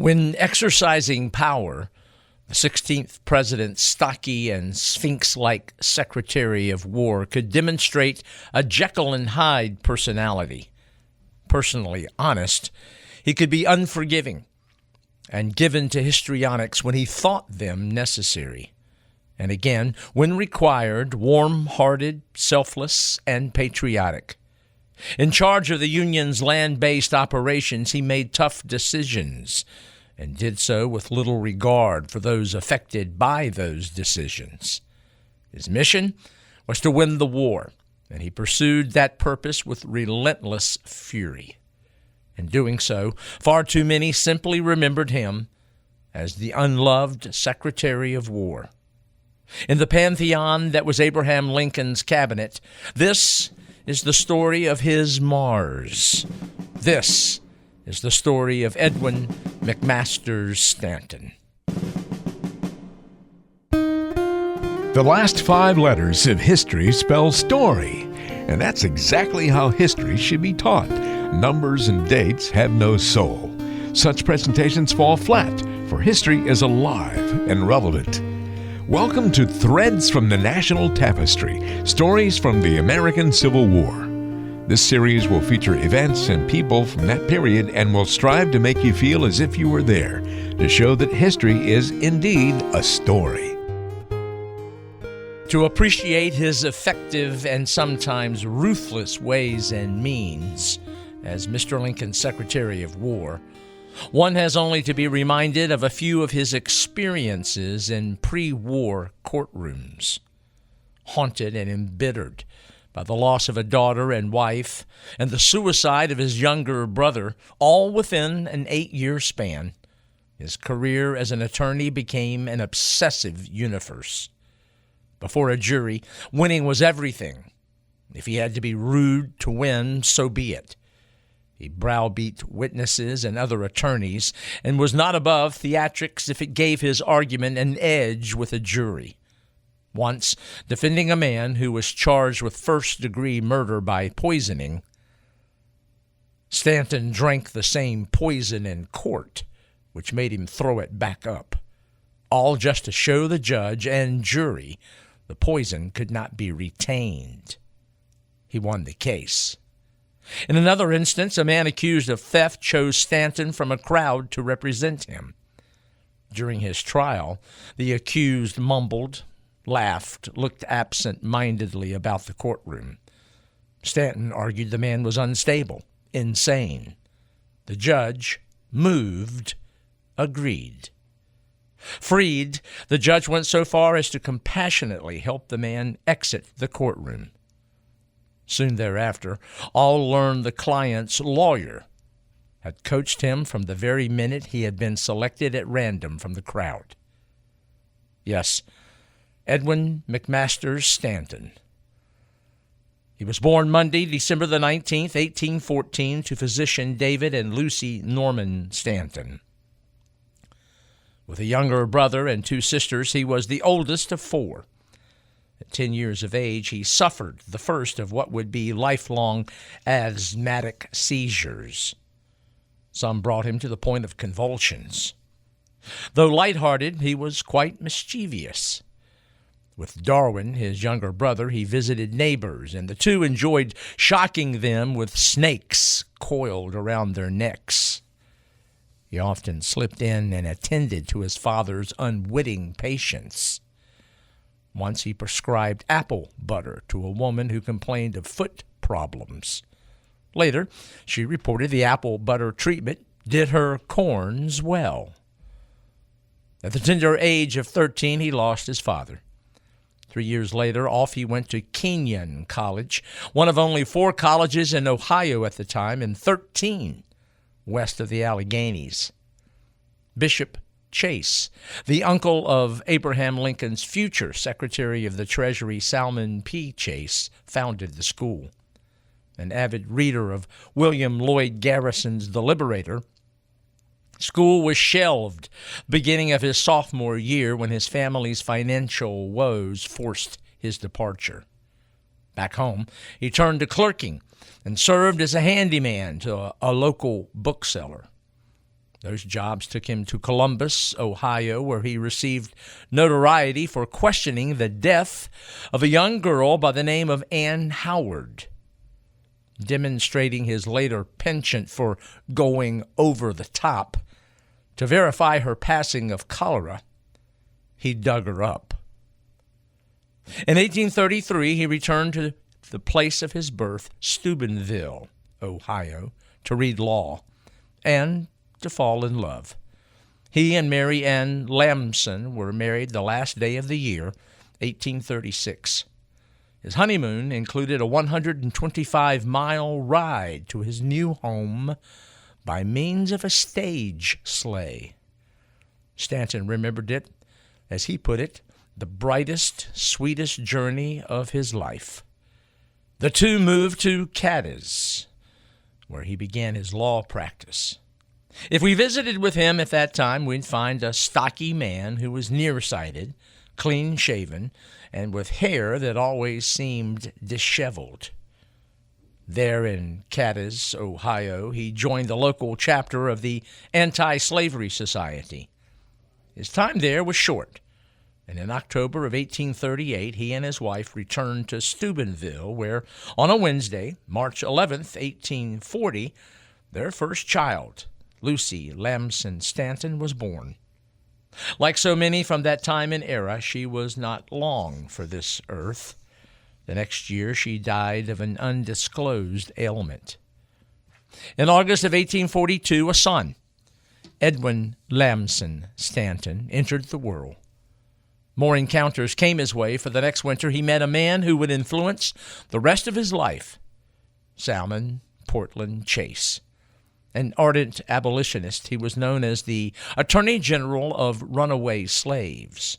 When exercising power, the 16th president's stocky and sphinx-like Secretary of War could demonstrate a Jekyll and Hyde personality. Personally honest, he could be unforgiving and given to histrionics when he thought them necessary. And again, when required, warm-hearted, selfless, and patriotic. In charge of the Union's land-based operations, he made tough decisions and did so with little regard for those affected by those decisions. His mission was to win the war, and he pursued that purpose with relentless fury. In doing so, far too many simply remembered him as the unloved Secretary of War. In the pantheon that was Abraham Lincoln's cabinet, this is the story of his Mars. This is the story of Edwin McMasters Stanton. The last 5 letters of history spell story, and that's exactly how history should be taught. Numbers and dates have no soul. Such presentations fall flat, for history is alive and relevant. Welcome to Threads from the National Tapestry, stories from the American Civil War. This series will feature events and people from that period and will strive to make you feel as if you were there, to show that history is indeed a story. To appreciate his effective and sometimes ruthless ways and means as Mr. Lincoln's Secretary of War, one has only to be reminded of a few of his experiences in pre-war courtrooms. Haunted and embittered by the loss of a daughter and wife and the suicide of his younger brother, all within an 8-year span, his career as an attorney became an obsessive universe. Before a jury, winning was everything. If he had to be rude to win, so be it. He browbeat witnesses and other attorneys and was not above theatrics if it gave his argument an edge with a jury. Once, defending a man who was charged with first-degree murder by poisoning, Stanton drank the same poison in court, which made him throw it back up, all just to show the judge and jury the poison could not be retained. He won the case. In another instance, a man accused of theft chose Stanton from a crowd to represent him. During his trial, the accused mumbled, laughed, looked absent-mindedly about the courtroom. Stanton argued the man was unstable, insane. The judge, moved, agreed. Freed, the judge went so far as to compassionately help the man exit the courtroom. Soon thereafter, all learned the client's lawyer had coached him from the very minute he had been selected at random from the crowd. Yes, Edwin McMasters Stanton. He was born Monday, December the 19th, 1814, to physician David and Lucy Norman Stanton. With a younger brother and 2 sisters, he was the oldest of 4. At 10 years of age, he suffered the first of what would be lifelong asthmatic seizures. Some brought him to the point of convulsions. Though lighthearted, he was quite mischievous. With Darwin, his younger brother, he visited neighbors, and the two enjoyed shocking them with snakes coiled around their necks. He often slipped in and attended to his father's unwitting patients. Once he prescribed apple butter to a woman who complained of foot problems. Later, she reported the apple butter treatment did her corns well. At the tender age of 13, he lost his father. 3 years later, off he went to Kenyon College, one of only 4 colleges in Ohio at the time, and 13 west of the Alleghenies. Bishop Chase, the uncle of Abraham Lincoln's future Secretary of the Treasury, Salmon P. Chase, founded the school. An avid reader of William Lloyd Garrison's The Liberator, school was shelved beginning of his sophomore year when his family's financial woes forced his departure. Back home, he turned to clerking and served as a handyman to a local bookseller. Those jobs took him to Columbus, Ohio, where he received notoriety for questioning the death of a young girl by the name of Ann Howard. Demonstrating his later penchant for going over the top, to verify her passing of cholera, he dug her up. In 1833, he returned to the place of his birth, Steubenville, Ohio, to read law and to fall in love. He and Mary Ann Lamson were married the last day of the year, 1836. His honeymoon included a 125-mile ride to his new home by means of a stage sleigh. Stanton remembered it, as he put it, the brightest, sweetest journey of his life. The two moved to Cadiz, where he began his law practice. If we visited with him at that time, we'd find a stocky man who was nearsighted, clean-shaven, and with hair that always seemed disheveled. There in Cadiz, Ohio, he joined the local chapter of the Anti-Slavery Society. His time there was short, and in October of 1838, he and his wife returned to Steubenville, where on a Wednesday, March 11th, 1840, their first child, Lucy Lamson Stanton, was born. Like so many from that time and era, she was not long for this earth. The next year, she died of an undisclosed ailment. In August of 1842, a son, Edwin Lamson Stanton, entered the world. More encounters came his way. For the next winter, he met a man who would influence the rest of his life, Salmon Portland Chase. An ardent abolitionist, he was known as the Attorney General of runaway slaves.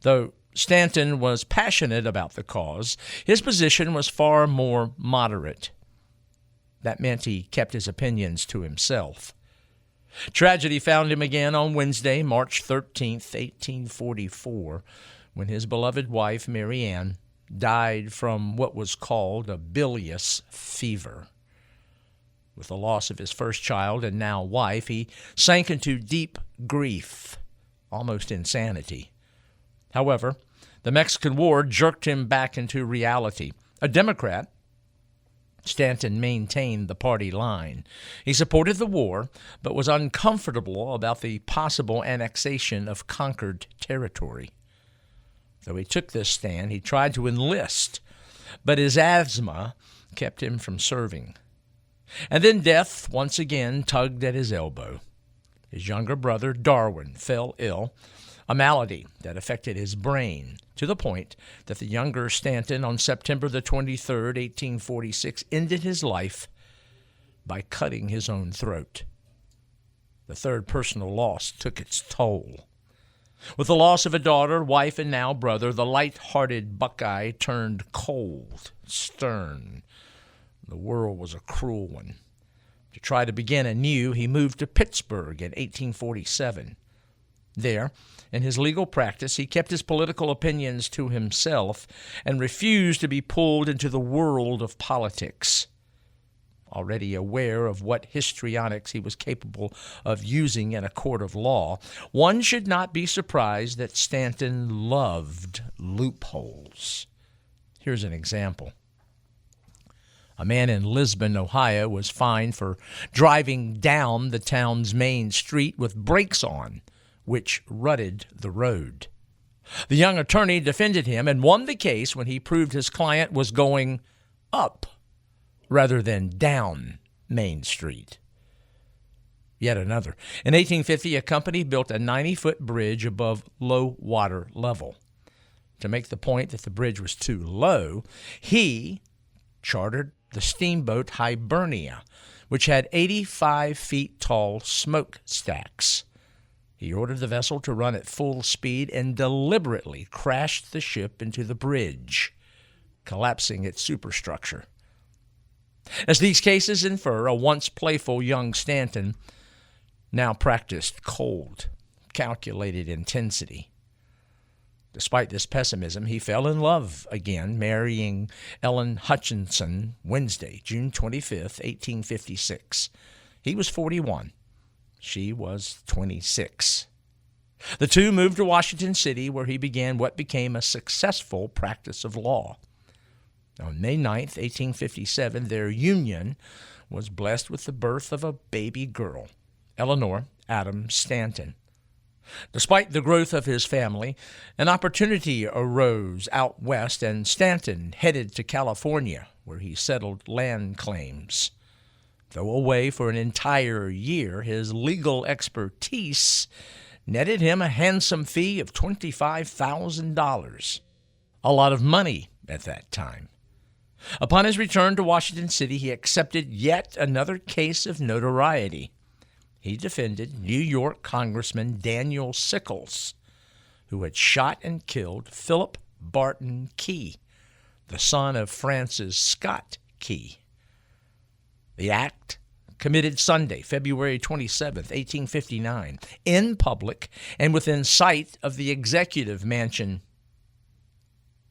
Though Stanton was passionate about the cause, his position was far more moderate. That meant he kept his opinions to himself. Tragedy found him again on Wednesday, March 13th, 1844, when his beloved wife, Mary Ann, died from what was called a bilious fever. With the loss of his first child and now wife, he sank into deep grief, almost insanity. However, the Mexican War jerked him back into reality. A Democrat, Stanton maintained the party line. He supported the war, but was uncomfortable about the possible annexation of conquered territory. Though he took this stand, he tried to enlist, but his asthma kept him from serving. And then death once again tugged at his elbow. His younger brother, Darwin, fell ill, a malady that affected his brain, to the point that the younger Stanton, on September the 23rd, 1846, ended his life by cutting his own throat. The third personal loss took its toll. With the loss of a daughter, wife, and now brother, the light-hearted Buckeye turned cold, stern. The world was a cruel one. To try to begin anew, he moved to Pittsburgh in 1847. There, in his legal practice, he kept his political opinions to himself and refused to be pulled into the world of politics. Already aware of what histrionics he was capable of using in a court of law, one should not be surprised that Stanton loved loopholes. Here's an example. A man in Lisbon, Ohio, was fined for driving down the town's main street with brakes on, which rutted the road. The young attorney defended him and won the case when he proved his client was going up rather than down Main Street. Yet another. In 1850, a company built a 90-foot bridge above low water level. To make the point that the bridge was too low, he chartered the steamboat Hibernia, which had 85 feet tall smokestacks. He ordered the vessel to run at full speed and deliberately crashed the ship into the bridge, collapsing its superstructure. As these cases infer, a once playful young Stanton now practiced cold, calculated intensity. Despite this pessimism, he fell in love again, marrying Ellen Hutchinson Wednesday, June 25th, 1856. He was 41. She was 26. The two moved to Washington City, where he began what became a successful practice of law. On May 9th, 1857, their union was blessed with the birth of a baby girl, Eleanor Adams Stanton. Despite the growth of his family, an opportunity arose out west, and Stanton headed to California, where he settled land claims. Though away for an entire year, his legal expertise netted him a handsome fee of $25,000, a lot of money at that time. Upon his return to Washington City, he accepted yet another case of notoriety. He defended New York Congressman Daniel Sickles, who had shot and killed Philip Barton Key, the son of Francis Scott Key. The act, committed Sunday, February 27, 1859, in public and within sight of the Executive Mansion.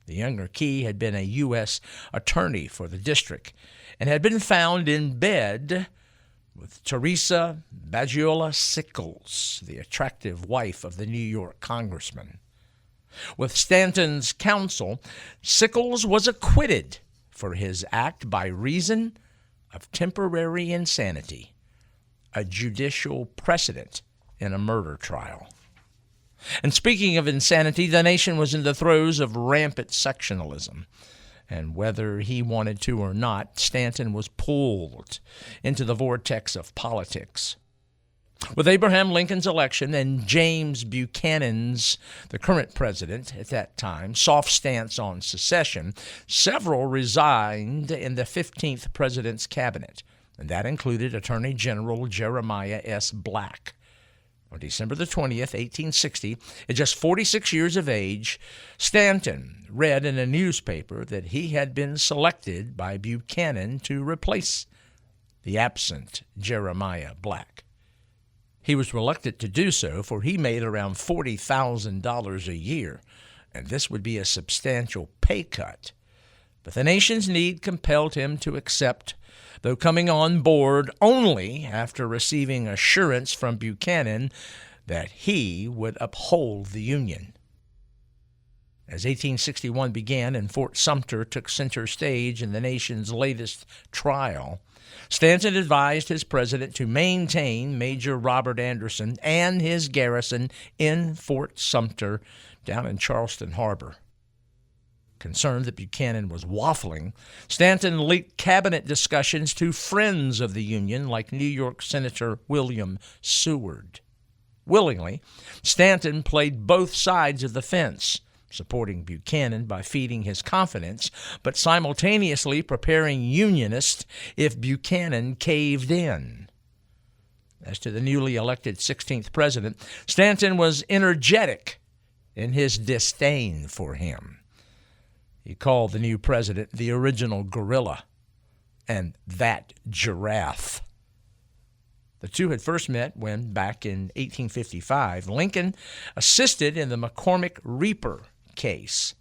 The younger Key had been a U.S. attorney for the district and had been found in bed with Teresa Bagiola Sickles, the attractive wife of the New York congressman. With Stanton's counsel, Sickles was acquitted for his act by reason of temporary insanity, a judicial precedent in a murder trial. And speaking of insanity, the nation was in the throes of rampant sectionalism. And whether he wanted to or not, Stanton was pulled into the vortex of politics. With Abraham Lincoln's election and James Buchanan's, the current president at that time, soft stance on secession, several resigned in the 15th president's cabinet, and that included Attorney General Jeremiah S. Black. On December the 20th, 1860, at just 46 years of age, Stanton read in a newspaper that he had been selected by Buchanan to replace the absent Jeremiah Black. He was reluctant to do so, for he made around $40,000 a year, and this would be a substantial pay cut. But the nation's need compelled him to accept, though coming on board only after receiving assurance from Buchanan that he would uphold the Union. As 1861 began and Fort Sumter took center stage in the nation's latest trial, Stanton advised his president to maintain Major Robert Anderson and his garrison in Fort Sumter down in Charleston Harbor. Concerned that Buchanan was waffling, Stanton leaked cabinet discussions to friends of the Union like New York Senator William Seward. Willingly, Stanton played both sides of the fence, supporting Buchanan by feeding his confidence, but simultaneously preparing Unionists if Buchanan caved in. As to the newly elected 16th president, Stanton was energetic in his disdain for him. He called the new president the original gorilla and that giraffe. The two had first met when, back in 1855, Lincoln assisted in the McCormick Reaper case.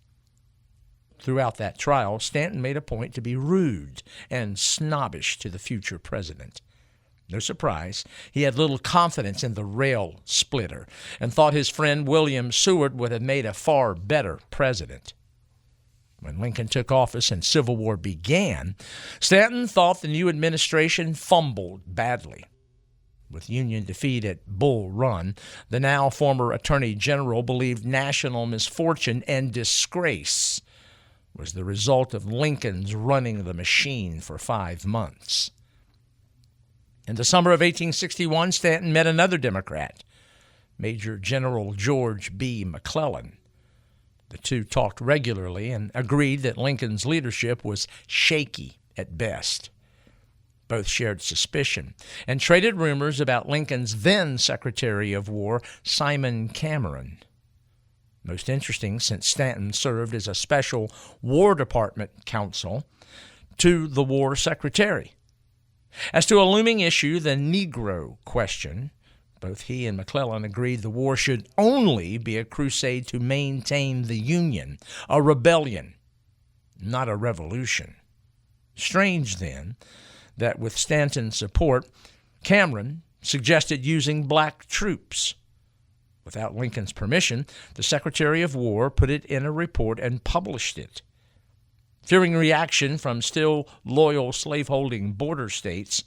Throughout that trial, Stanton made a point to be rude and snobbish to the future president. No surprise, he had little confidence in the rail splitter and thought his friend William Seward would have made a far better president. When Lincoln took office and Civil War began, Stanton thought the new administration fumbled badly. With Union defeat at Bull Run, the now former Attorney General believed national misfortune and disgrace was the result of Lincoln's running the machine for 5 months. In the summer of 1861, Stanton met another Democrat, Major General George B. McClellan. The two talked regularly and agreed that Lincoln's leadership was shaky at best. Both shared suspicion and traded rumors about Lincoln's then Secretary of War, Simon Cameron. Most interesting, since Stanton served as a special War Department counsel to the War Secretary. As to a looming issue, the Negro question, both he and McClellan agreed the war should only be a crusade to maintain the Union, a rebellion, not a revolution. Strange, then, that with Stanton's support, Cameron suggested using black troops. Without Lincoln's permission, the Secretary of War put it in a report and published it. Fearing reaction from still loyal slaveholding border states,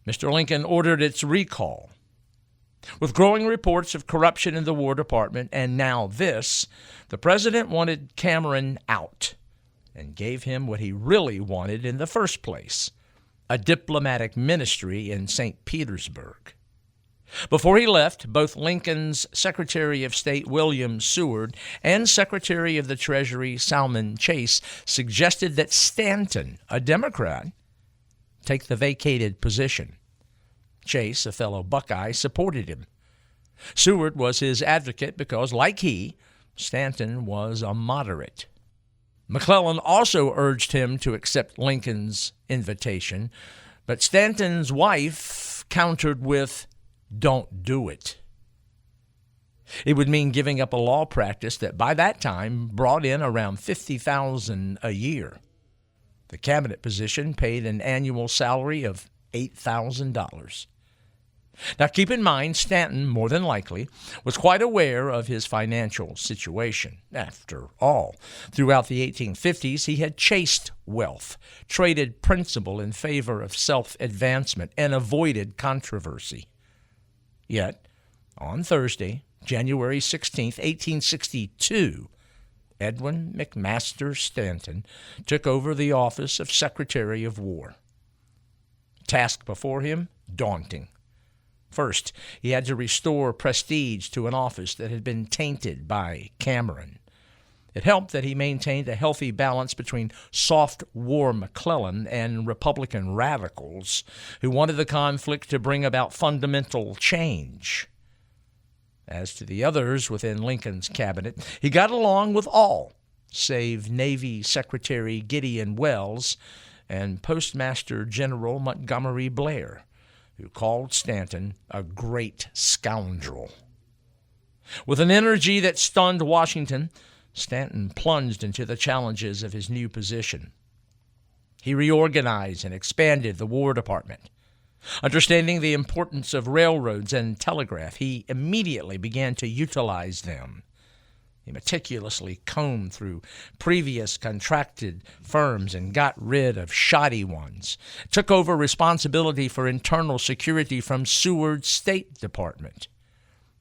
Mr. Lincoln ordered its recall. With growing reports of corruption in the War Department, and now this, the president wanted Cameron out and gave him what he really wanted in the first place, a diplomatic ministry in St. Petersburg. Before he left, both Lincoln's Secretary of State William Seward and Secretary of the Treasury Salmon Chase suggested that Stanton, a Democrat, take the vacated position. Chase, a fellow Buckeye, supported him. Seward was his advocate because, like he, Stanton was a moderate. McClellan also urged him to accept Lincoln's invitation, but Stanton's wife countered with, "Don't do it." It would mean giving up a law practice that by that time brought in around $50,000 a year. The cabinet position paid an annual salary of $8,000. Now keep in mind, Stanton, more than likely, was quite aware of his financial situation. After all, throughout the 1850s, he had chased wealth, traded principle in favor of self-advancement, and avoided controversy. Yet, on Thursday, January 16, 1862, Edwin McMasters Stanton took over the office of Secretary of War. Task before him, daunting. First, he had to restore prestige to an office that had been tainted by Cameron. It helped that he maintained a healthy balance between soft war McClellan and Republican radicals who wanted the conflict to bring about fundamental change. As to the others within Lincoln's cabinet, he got along with all, save Navy Secretary Gideon Welles and Postmaster General Montgomery Blair, who called Stanton a great scoundrel. With an energy that stunned Washington, Stanton plunged into the challenges of his new position. He reorganized and expanded the War Department. Understanding the importance of railroads and telegraph, he immediately began to utilize them. He meticulously combed through previous contracted firms and got rid of shoddy ones, took over responsibility for internal security from Seward's State Department.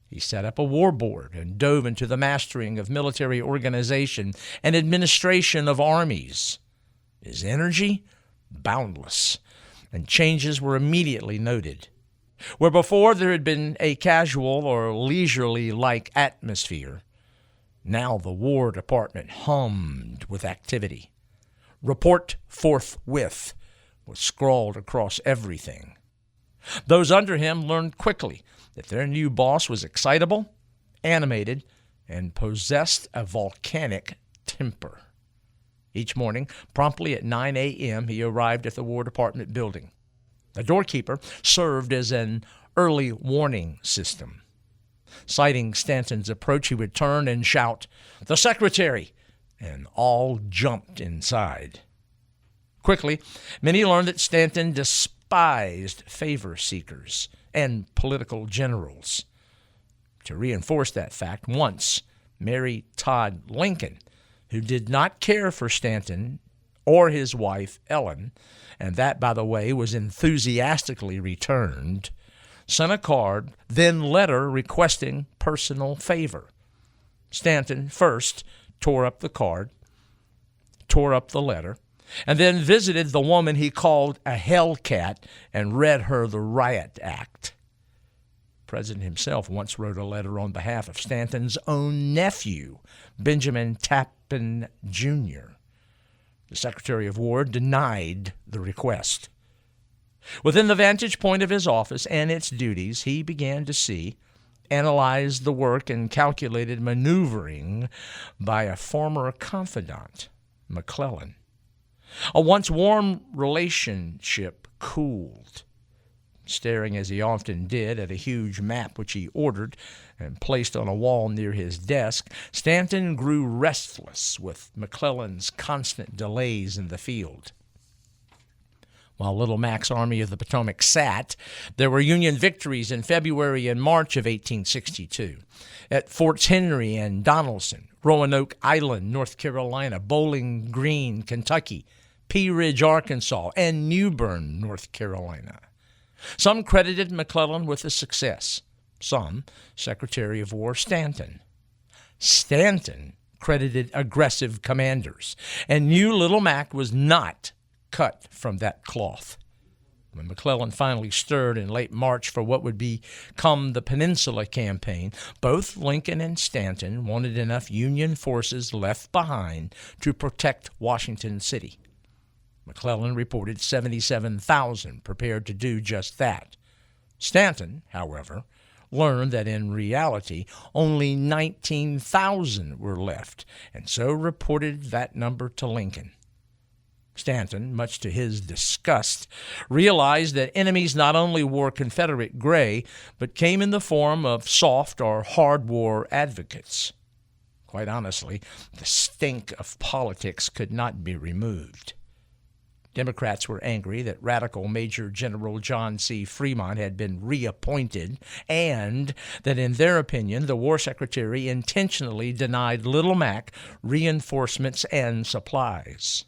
He set up a war board and dove into the mastering of military organization and administration of armies. His energy, boundless, and changes were immediately noted. Where before there had been a casual or leisurely-like atmosphere, now the War Department hummed with activity. "Report forthwith" was scrawled across everything. Those under him learned quickly that their new boss was excitable, animated, and possessed a volcanic temper. Each morning, promptly at 9 a.m., he arrived at the War Department building. The doorkeeper served as an early warning system. Sighting Stanton's approach, he would turn and shout, "The Secretary!" and all jumped inside. Quickly, many learned that Stanton despised favor seekers and political generals. To reinforce that fact, once Mary Todd Lincoln, who did not care for Stanton or his wife Ellen, and that, by the way, was enthusiastically returned, sent a card, then letter requesting personal favor. Stanton first tore up the card, tore up the letter, and then visited the woman he called a hellcat and read her the riot act. The president himself once wrote a letter on behalf of Stanton's own nephew, Benjamin Tappan Jr. The Secretary of War denied the request. Within the vantage point of his office and its duties, he began to see, analyzed the work, and calculated maneuvering by a former confidant, McClellan. A once warm relationship cooled. Staring, as he often did, at a huge map which he ordered and placed on a wall near his desk, Stanton grew restless with McClellan's constant delays in the field. While Little Mac's Army of the Potomac sat, there were Union victories in February and March of 1862 at Forts Henry and Donelson, Roanoke Island, North Carolina, Bowling Green, Kentucky, Pea Ridge, Arkansas, and New Bern, North Carolina. Some credited McClellan with the success. Some, Secretary of War Stanton. Stanton credited aggressive commanders, and knew Little Mac was not cut from that cloth. When McClellan finally stirred in late March for what would become the Peninsula Campaign, both Lincoln and Stanton wanted enough Union forces left behind to protect Washington City. McClellan reported 77,000 prepared to do just that. Stanton, however, learned that in reality only 19,000 were left, and so reported that number to Lincoln. Stanton, much to his disgust, realized that enemies not only wore Confederate gray, but came in the form of soft or hard war advocates. Quite honestly, the stink of politics could not be removed. Democrats were angry that radical Major General John C. Fremont had been reappointed and that, in their opinion, the War Secretary intentionally denied Little Mac reinforcements and supplies.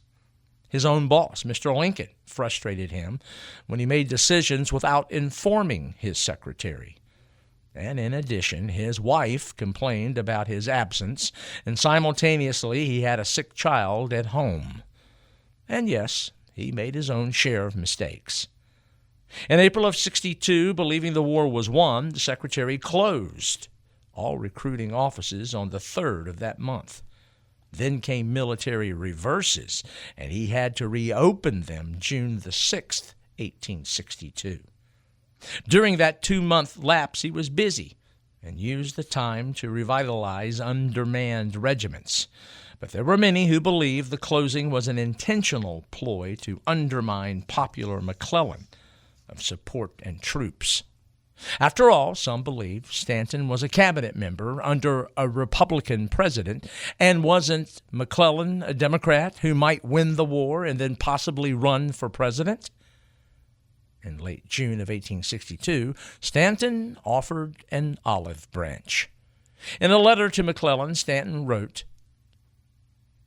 His own boss, Mr. Lincoln, frustrated him when he made decisions without informing his secretary. And in addition, his wife complained about his absence, and simultaneously he had a sick child at home. And yes, he made his own share of mistakes. In April of '62, believing the war was won, the secretary closed all recruiting offices on the 3rd of that month. Then came military reverses, and he had to reopen them June the 6th, 1862. During that 2-month lapse, he was busy and used the time to revitalize undermanned regiments. But there were many who believed the closing was an intentional ploy to undermine popular McClellan of support and troops. After all, some believed Stanton was a cabinet member under a Republican president, and wasn't McClellan a Democrat who might win the war and then possibly run for president? In late June of 1862, Stanton offered an olive branch. In a letter to McClellan, Stanton wrote,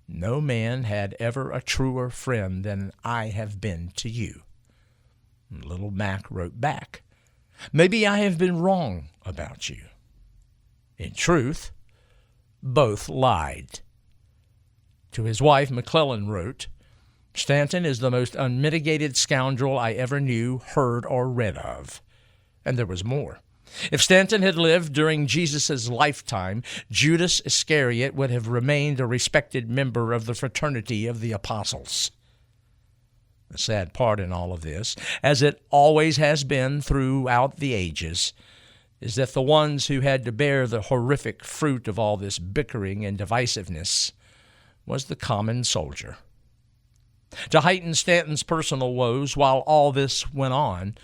"No man had ever a truer friend than I have been to you." And Little Mac wrote back, "Maybe I have been wrong about you." In truth, both lied. To his wife, McClellan wrote, "Stanton is the most unmitigated scoundrel I ever knew, heard, or read of." And there was more. If Stanton had lived during Jesus' lifetime, Judas Iscariot would have remained a respected member of the fraternity of the apostles. The sad part in all of this, as it always has been throughout the ages, is that the ones who had to bear the horrific fruit of all this bickering and divisiveness was the common soldier. To heighten Stanton's personal woes while all this went on,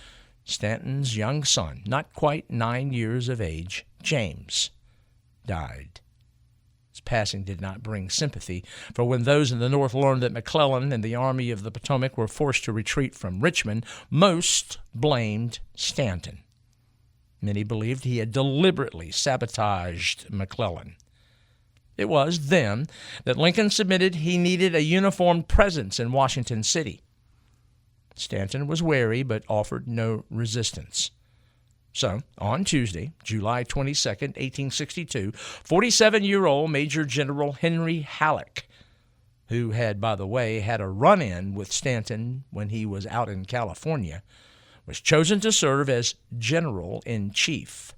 Stanton's young son, not quite 9 years of age, James, died. His passing did not bring sympathy, for when those in the North learned that McClellan and the Army of the Potomac were forced to retreat from Richmond, most blamed Stanton. Many believed he had deliberately sabotaged McClellan. It was then that Lincoln submitted he needed a uniformed presence in Washington City. Stanton was wary but offered no resistance. So, on Tuesday, July 22, 1862, 47-year-old Major General Henry Halleck, who had, by the way, had a run-in with Stanton when he was out in California, was chosen to serve as General-in-Chief.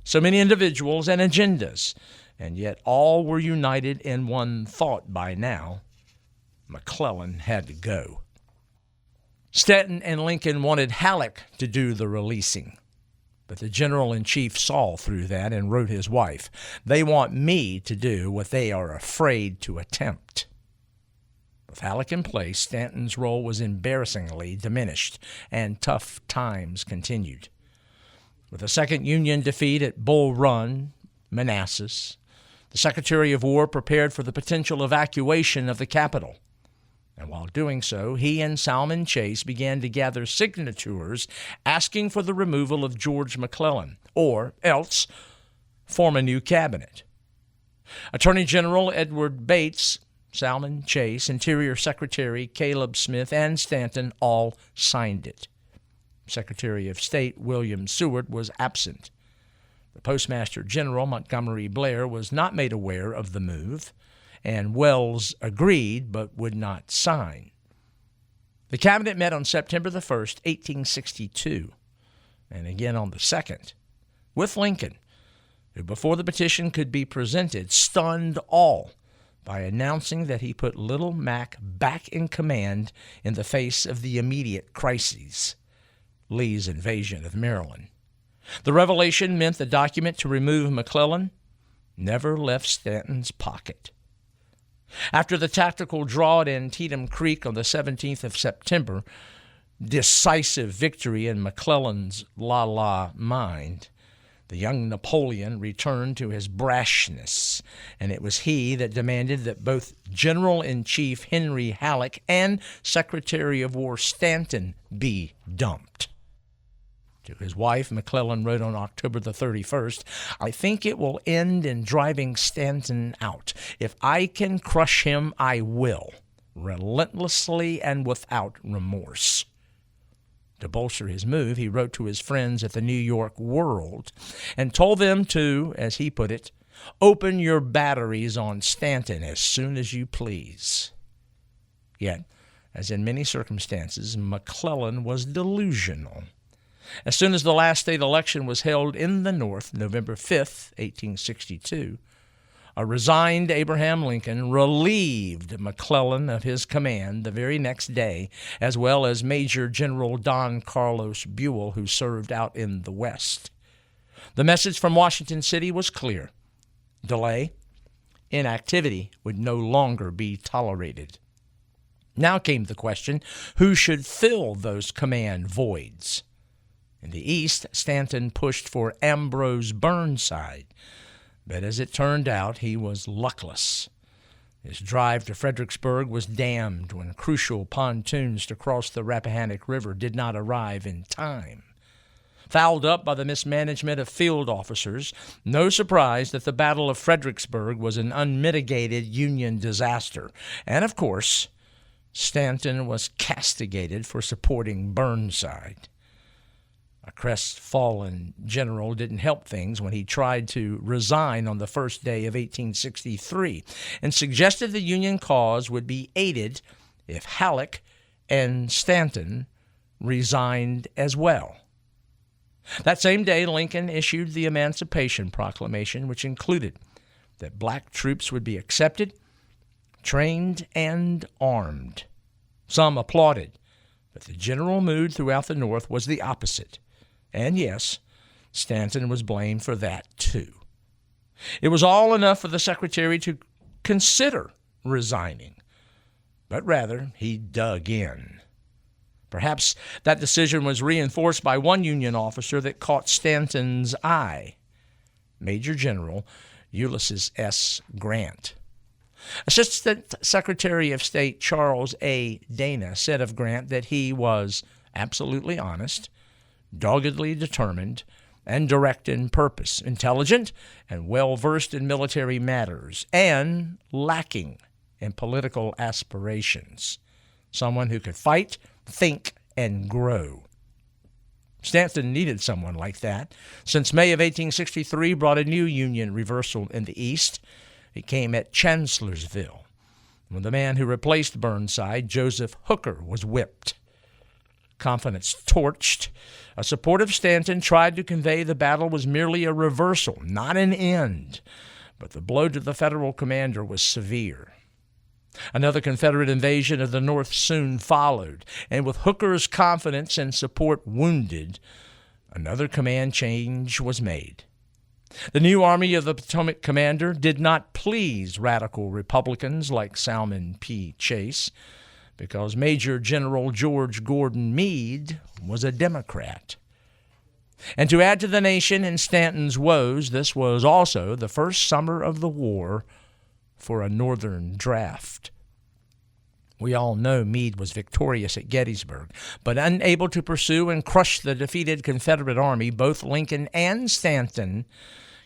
So many individuals and agendas, and yet all were united in one thought by now: McClellan had to go. Stanton and Lincoln wanted Halleck to do the releasing. But the General-in-Chief saw through that and wrote his wife, "They want me to do what they are afraid to attempt." With Halleck in place, Stanton's role was embarrassingly diminished, and tough times continued. With a second Union defeat at Bull Run, Manassas, the Secretary of War prepared for the potential evacuation of the capital. And while doing so, he and Salmon Chase began to gather signatures asking for the removal of George McClellan, or else form a new cabinet. Attorney General Edward Bates, Salmon Chase, Interior Secretary Caleb Smith, and Stanton all signed it. Secretary of State William Seward was absent. The Postmaster General Montgomery Blair was not made aware of the move, and Wells agreed but would not sign. The cabinet met on September the 1st, 1862, and again on the 2nd, with Lincoln, who before the petition could be presented, stunned all by announcing that he put Little Mac back in command in the face of the immediate crises, Lee's invasion of Maryland. The revelation meant the document to remove McClellan never left Stanton's pocket. After the tactical draw at Antietam Creek on the 17th of September, decisive victory in McClellan's la-la mind, the young Napoleon returned to his brashness, and it was he that demanded that both General-in-Chief Henry Halleck and Secretary of War Stanton be dumped. To his wife, McClellan wrote on October the 31st, "I think it will end in driving Stanton out. If I can crush him, I will, relentlessly and without remorse." To bolster his move, he wrote to his friends at the New York World and told them to, as he put it, "open your batteries on Stanton as soon as you please." Yet, as in many circumstances, McClellan was delusional. As soon as the last state election was held in the North, November 5th, 1862, a resigned Abraham Lincoln relieved McClellan of his command the very next day, as well as Major General Don Carlos Buell, who served out in the West. The message from Washington City was clear. Delay, inactivity would no longer be tolerated. Now came the question, who should fill those command voids? In the East, Stanton pushed for Ambrose Burnside, but as it turned out, he was luckless. His drive to Fredericksburg was damned when crucial pontoons to cross the Rappahannock River did not arrive in time. Fouled up by the mismanagement of field officers, no surprise that the Battle of Fredericksburg was an unmitigated Union disaster. And, of course, Stanton was castigated for supporting Burnside. A crestfallen general didn't help things when he tried to resign on the first day of 1863 and suggested the Union cause would be aided if Halleck and Stanton resigned as well. That same day, Lincoln issued the Emancipation Proclamation, which included that black troops would be accepted, trained, and armed. Some applauded, but the general mood throughout the North was the opposite. And yes, Stanton was blamed for that too. It was all enough for the secretary to consider resigning, but rather he dug in. Perhaps that decision was reinforced by one Union officer that caught Stanton's eye, Major General Ulysses S. Grant. Assistant Secretary of State Charles A. Dana said of Grant that he was absolutely honest, doggedly determined, and direct in purpose, intelligent and well-versed in military matters, and lacking in political aspirations. Someone who could fight, think, and grow. Stanton needed someone like that. Since May of 1863 brought a new Union reversal in the East. It came at Chancellorsville, when the man who replaced Burnside, Joseph Hooker, was whipped. Confidence torched, a supportive Stanton tried to convey the battle was merely a reversal, not an end, but the blow to the Federal commander was severe. Another Confederate invasion of the North soon followed, and with Hooker's confidence and support wounded, another command change was made. The new Army of the Potomac commander did not please radical Republicans like Salmon P. Chase, because Major General George Gordon Meade was a Democrat. And to add to the nation in Stanton's woes, this was also the first summer of the war for a Northern draft. We all know Meade was victorious at Gettysburg, but unable to pursue and crush the defeated Confederate army, both Lincoln and Stanton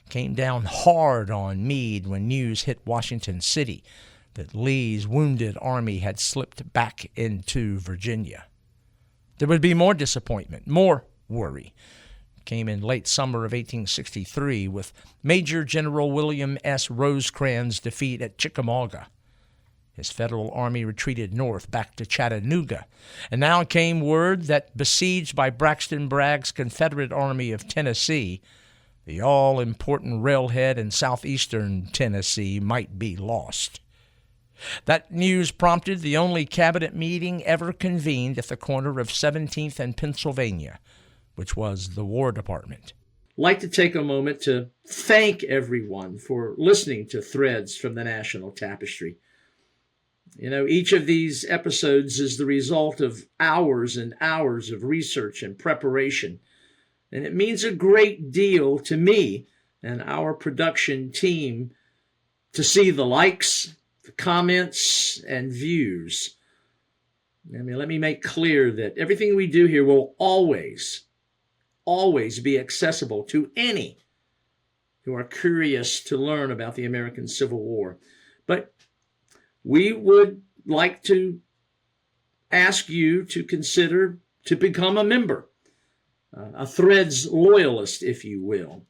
came down hard on Meade when news hit Washington City that Lee's wounded army had slipped back into Virginia. There would be more disappointment, more worry. It came in late summer of 1863 with Major General William S. Rosecrans' defeat at Chickamauga. His Federal army retreated north back to Chattanooga, and now came word that, besieged by Braxton Bragg's Confederate Army of Tennessee, the all-important railhead in southeastern Tennessee might be lost. That news prompted the only cabinet meeting ever convened at the corner of 17th and Pennsylvania, which was the War Department. I'd like to take a moment to thank everyone for listening to Threads from the National Tapestry. You know, each of these episodes is the result of hours and hours of research and preparation, and it means a great deal to me and our production team to see the likes, the comments, and views. Let me make clear that everything we do here will always be accessible to any who are curious to learn about the American Civil War. But we would like to ask you to consider to become a member, a Threads loyalist, if you will.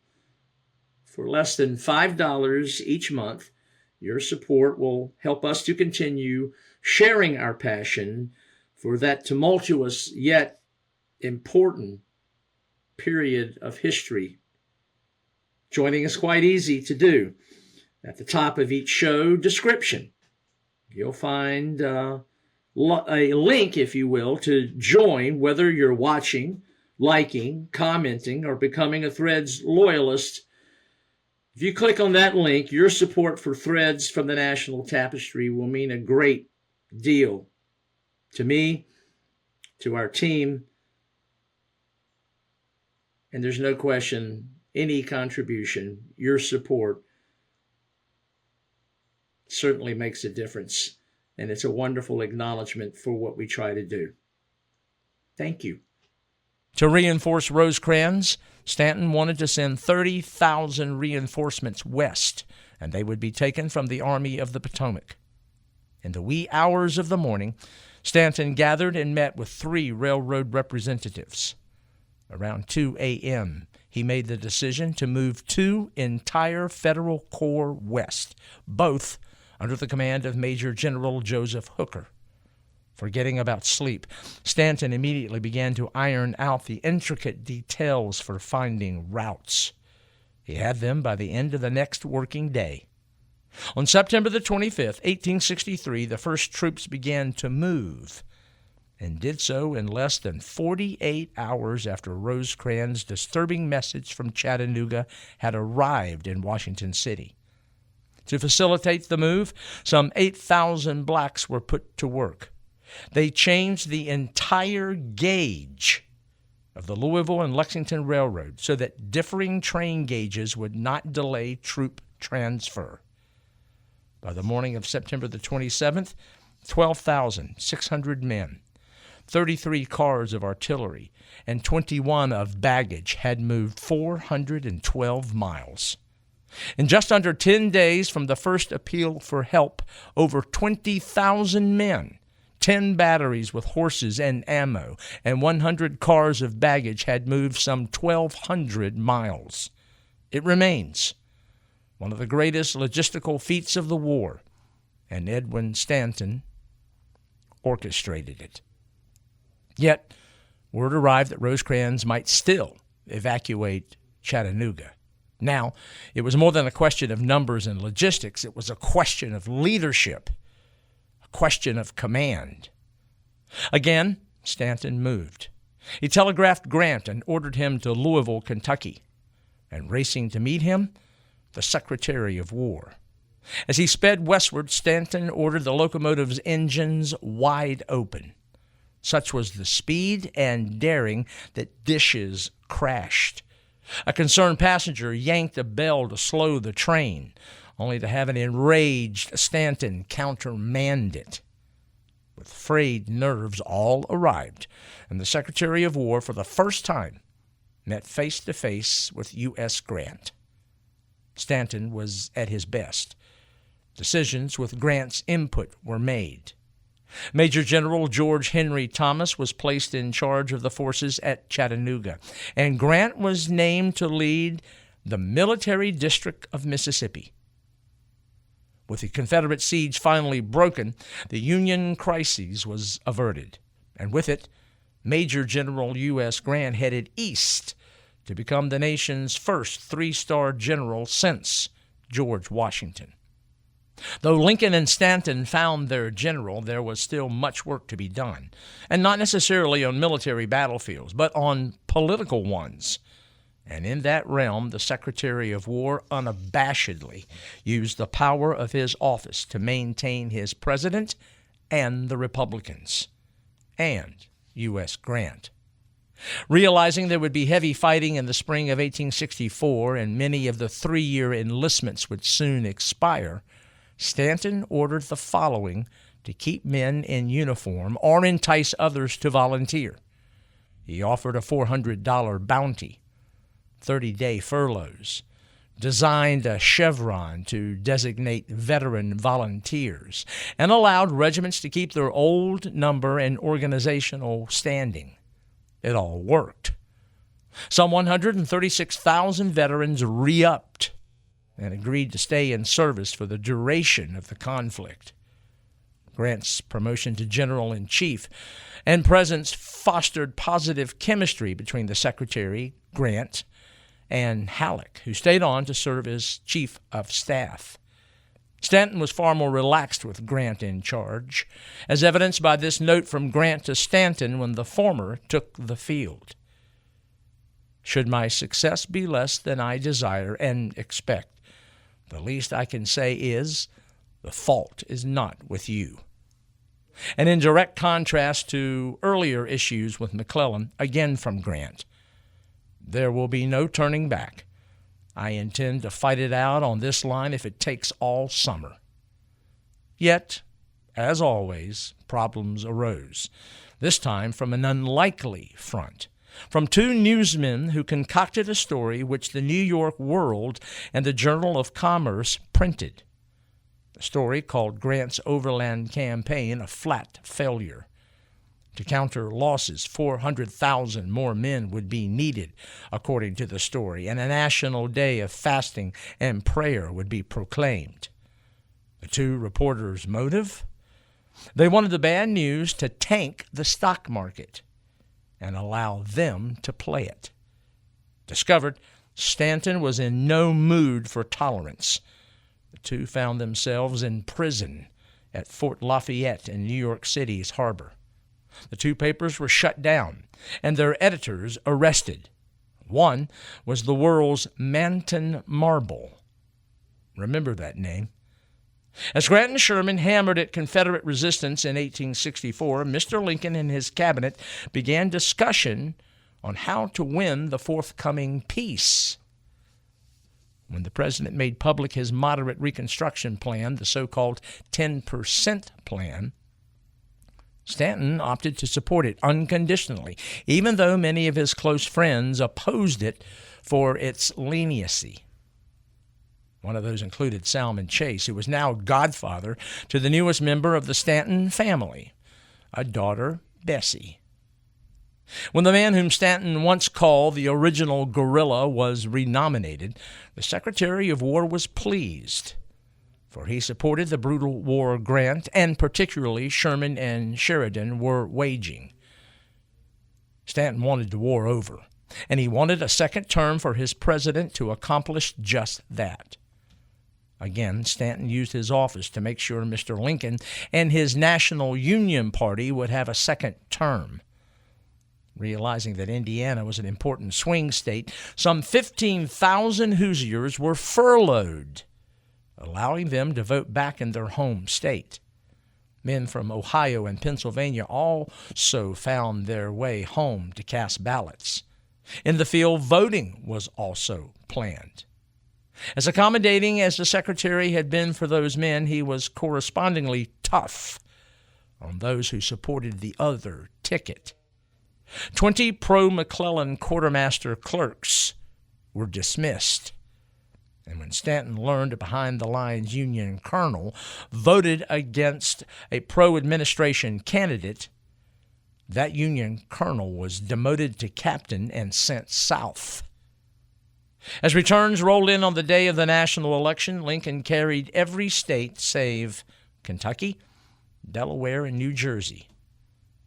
For less than $5 each month, your support will help us to continue sharing our passion for that tumultuous yet important period of history. Joining is quite easy to do. At the top of each show description, you'll find a link, if you will, to join, whether you're watching, liking, commenting, or becoming a Threads loyalist. If you click on that link, your support for Threads from the National Tapestry will mean a great deal to me, to our team, and there's no question any contribution, your support, certainly makes a difference, and it's a wonderful acknowledgement for what we try to do. Thank you. To reinforce Rosecrans, Stanton wanted to send 30,000 reinforcements west, and they would be taken from the Army of the Potomac. In the wee hours of the morning, Stanton gathered and met with 3 railroad representatives. Around 2 a.m., he made the decision to move 2 entire Federal Corps west, both under the command of Major General Joseph Hooker. Forgetting about sleep, Stanton immediately began to iron out the intricate details for finding routes. He had them by the end of the next working day. On September the 25th, 1863, the first troops began to move, and did so in less than 48 hours after Rosecrans' disturbing message from Chattanooga had arrived in Washington City. To facilitate the move, some 8,000 blacks were put to work. They changed the entire gauge of the Louisville and Lexington Railroad so that differing train gauges would not delay troop transfer. By the morning of September the 27th, 12,600 men, 33 cars of artillery, and 21 of baggage had moved 412 miles. In just under 10 days from the first appeal for help, over 20,000 men, 10 batteries with horses and ammo, and 100 cars of baggage had moved some 1,200 miles. It remains one of the greatest logistical feats of the war, and Edwin Stanton orchestrated it. Yet, word arrived that Rosecrans might still evacuate Chattanooga. Now, it was more than a question of numbers and logistics. It was a question of leadership, a question of command. Again, Stanton moved. He telegraphed Grant and ordered him to Louisville, Kentucky, and racing to meet him, the Secretary of War. As he sped westward, Stanton ordered the locomotive's engines wide open. Such was the speed and daring that dishes crashed. A concerned passenger yanked a bell to slow the train, only to have an enraged Stanton countermand it. with frayed nerves, all arrived, and the Secretary of War, for the first time, met face-to-face with U.S. Grant. Stanton was at his best. Decisions with Grant's input were made. Major General George Henry Thomas was placed in charge of the forces at Chattanooga, and Grant was named to lead the Military District of Mississippi. With the Confederate siege finally broken, the Union crisis was averted, and with it, Major General U.S. Grant headed east to become the nation's first three-star general since George Washington. Though Lincoln and Stanton found their general, there was still much work to be done, and not necessarily on military battlefields, but on political ones. And in that realm, the Secretary of War unabashedly used the power of his office to maintain his president and the Republicans, and U.S. Grant. Realizing there would be heavy fighting in the spring of 1864 and many of the 3-year enlistments would soon expire, Stanton ordered the following to keep men in uniform or entice others to volunteer. He offered a $400 bounty, 30-day furloughs, designed a chevron to designate veteran volunteers, and allowed regiments to keep their old number and organizational standing. It all worked. Some 136,000 veterans re-upped and agreed to stay in service for the duration of the conflict. Grant's promotion to General-in-Chief and presence fostered positive chemistry between the Secretary, Grant, and Halleck, who stayed on to serve as Chief of Staff. Stanton was far more relaxed with Grant in charge, as evidenced by this note from Grant to Stanton when the former took the field. Should my success be less than I desire and expect, the least I can say is, the fault is not with you. And in direct contrast to earlier issues with McClellan, again from Grant, there will be no turning back. I intend to fight it out on this line if it takes all summer. Yet, as always, problems arose, this time from an unlikely front, from two newsmen who concocted a story which the New York World and the Journal of Commerce printed. The story called Grant's Overland Campaign a flat failure. To counter losses, 400,000 more men would be needed, according to the story, and a national day of fasting and prayer would be proclaimed. The two reporters' motive? They wanted the bad news to tank the stock market and allow them to play it. Discovered, Stanton was in no mood for tolerance. The two found themselves in prison at Fort Lafayette in New York City's harbor. The two papers were shut down and their editors arrested. One was the world's Manton Marble. Remember that name. As Grant and Sherman hammered at Confederate resistance in 1864, Mr. Lincoln and his cabinet began discussion on how to win the forthcoming peace. When the president made public his moderate Reconstruction plan, the so-called 10% plan, Stanton opted to support it unconditionally, even though many of his close friends opposed it for its leniency. One of those included Salmon Chase, who was now godfather to the newest member of the Stanton family, a daughter, Bessie. When the man whom Stanton once called the original guerrilla was renominated, the Secretary of War was pleased, for he supported the brutal war Grant and particularly Sherman and Sheridan were waging. Stanton wanted the war over, and he wanted a second term for his president to accomplish just that. Again, Stanton used his office to make sure Mr. Lincoln and his National Union Party would have a second term. Realizing that Indiana was an important swing state, some 15,000 Hoosiers were furloughed, allowing them to vote back in their home state. Men from Ohio and Pennsylvania also found their way home to cast ballots. In the field, voting was also planned. As accommodating as the Secretary had been for those men, he was correspondingly tough on those who supported the other ticket. 20 pro-McClellan quartermaster clerks were dismissed. And when Stanton learned a behind-the-lines Union colonel voted against a pro-administration candidate, that Union colonel was demoted to captain and sent south. As returns rolled in on the day of the national election, Lincoln carried every state save Kentucky, Delaware, and New Jersey.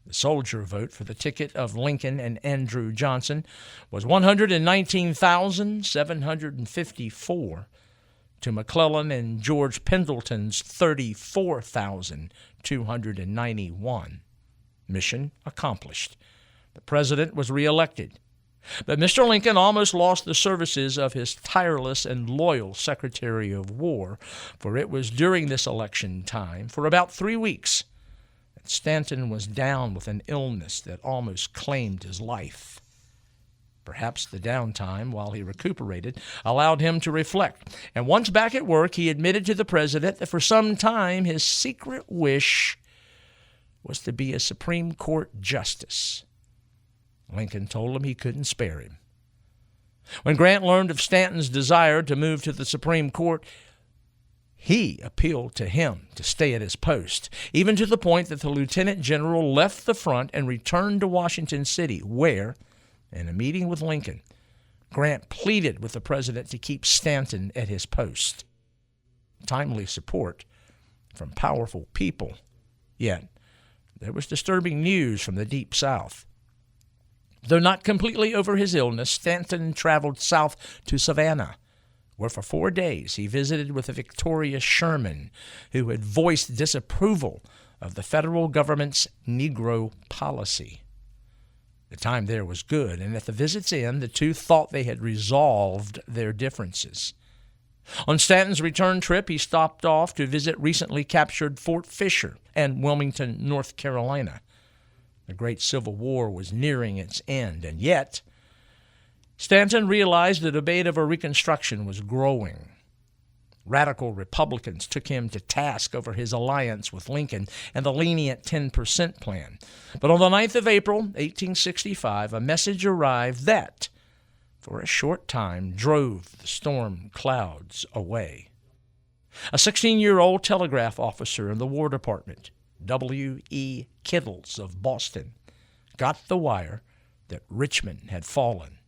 The soldier vote for the ticket of Lincoln and Andrew Johnson was 119,754 to McClellan and George Pendleton's 34,291. Mission accomplished. The president was reelected. But Mr. Lincoln almost lost the services of his tireless and loyal Secretary of War, for it was during this election time, for about 3 weeks, that Stanton was down with an illness that almost claimed his life. Perhaps the downtime, while he recuperated, allowed him to reflect. And once back at work, he admitted to the president that for some time his secret wish was to be a Supreme Court justice. Lincoln told him he couldn't spare him. When Grant learned of Stanton's desire to move to the Supreme Court, he appealed to him to stay at his post, even to the point that the lieutenant general left the front and returned to Washington City, where, in a meeting with Lincoln, Grant pleaded with the president to keep Stanton at his post. Timely support from powerful people. Yet, there was disturbing news from the Deep South. Though not completely over his illness, Stanton traveled south to Savannah, where for 4 days he visited with a victorious Sherman, who had voiced disapproval of the federal government's Negro policy. The time there was good, and at the visit's end, the two thought they had resolved their differences. On Stanton's return trip, he stopped off to visit recently captured Fort Fisher and Wilmington, North Carolina. The great Civil War was nearing its end, and yet Stanton realized the debate over Reconstruction was growing. Radical Republicans took him to task over his alliance with Lincoln and the lenient 10% plan. But on the 9th of April, 1865, a message arrived that, for a short time, drove the storm clouds away. A 16-year-old telegraph officer in the War Department, W.E. Kittles of Boston, got the wire that Richmond had fallen.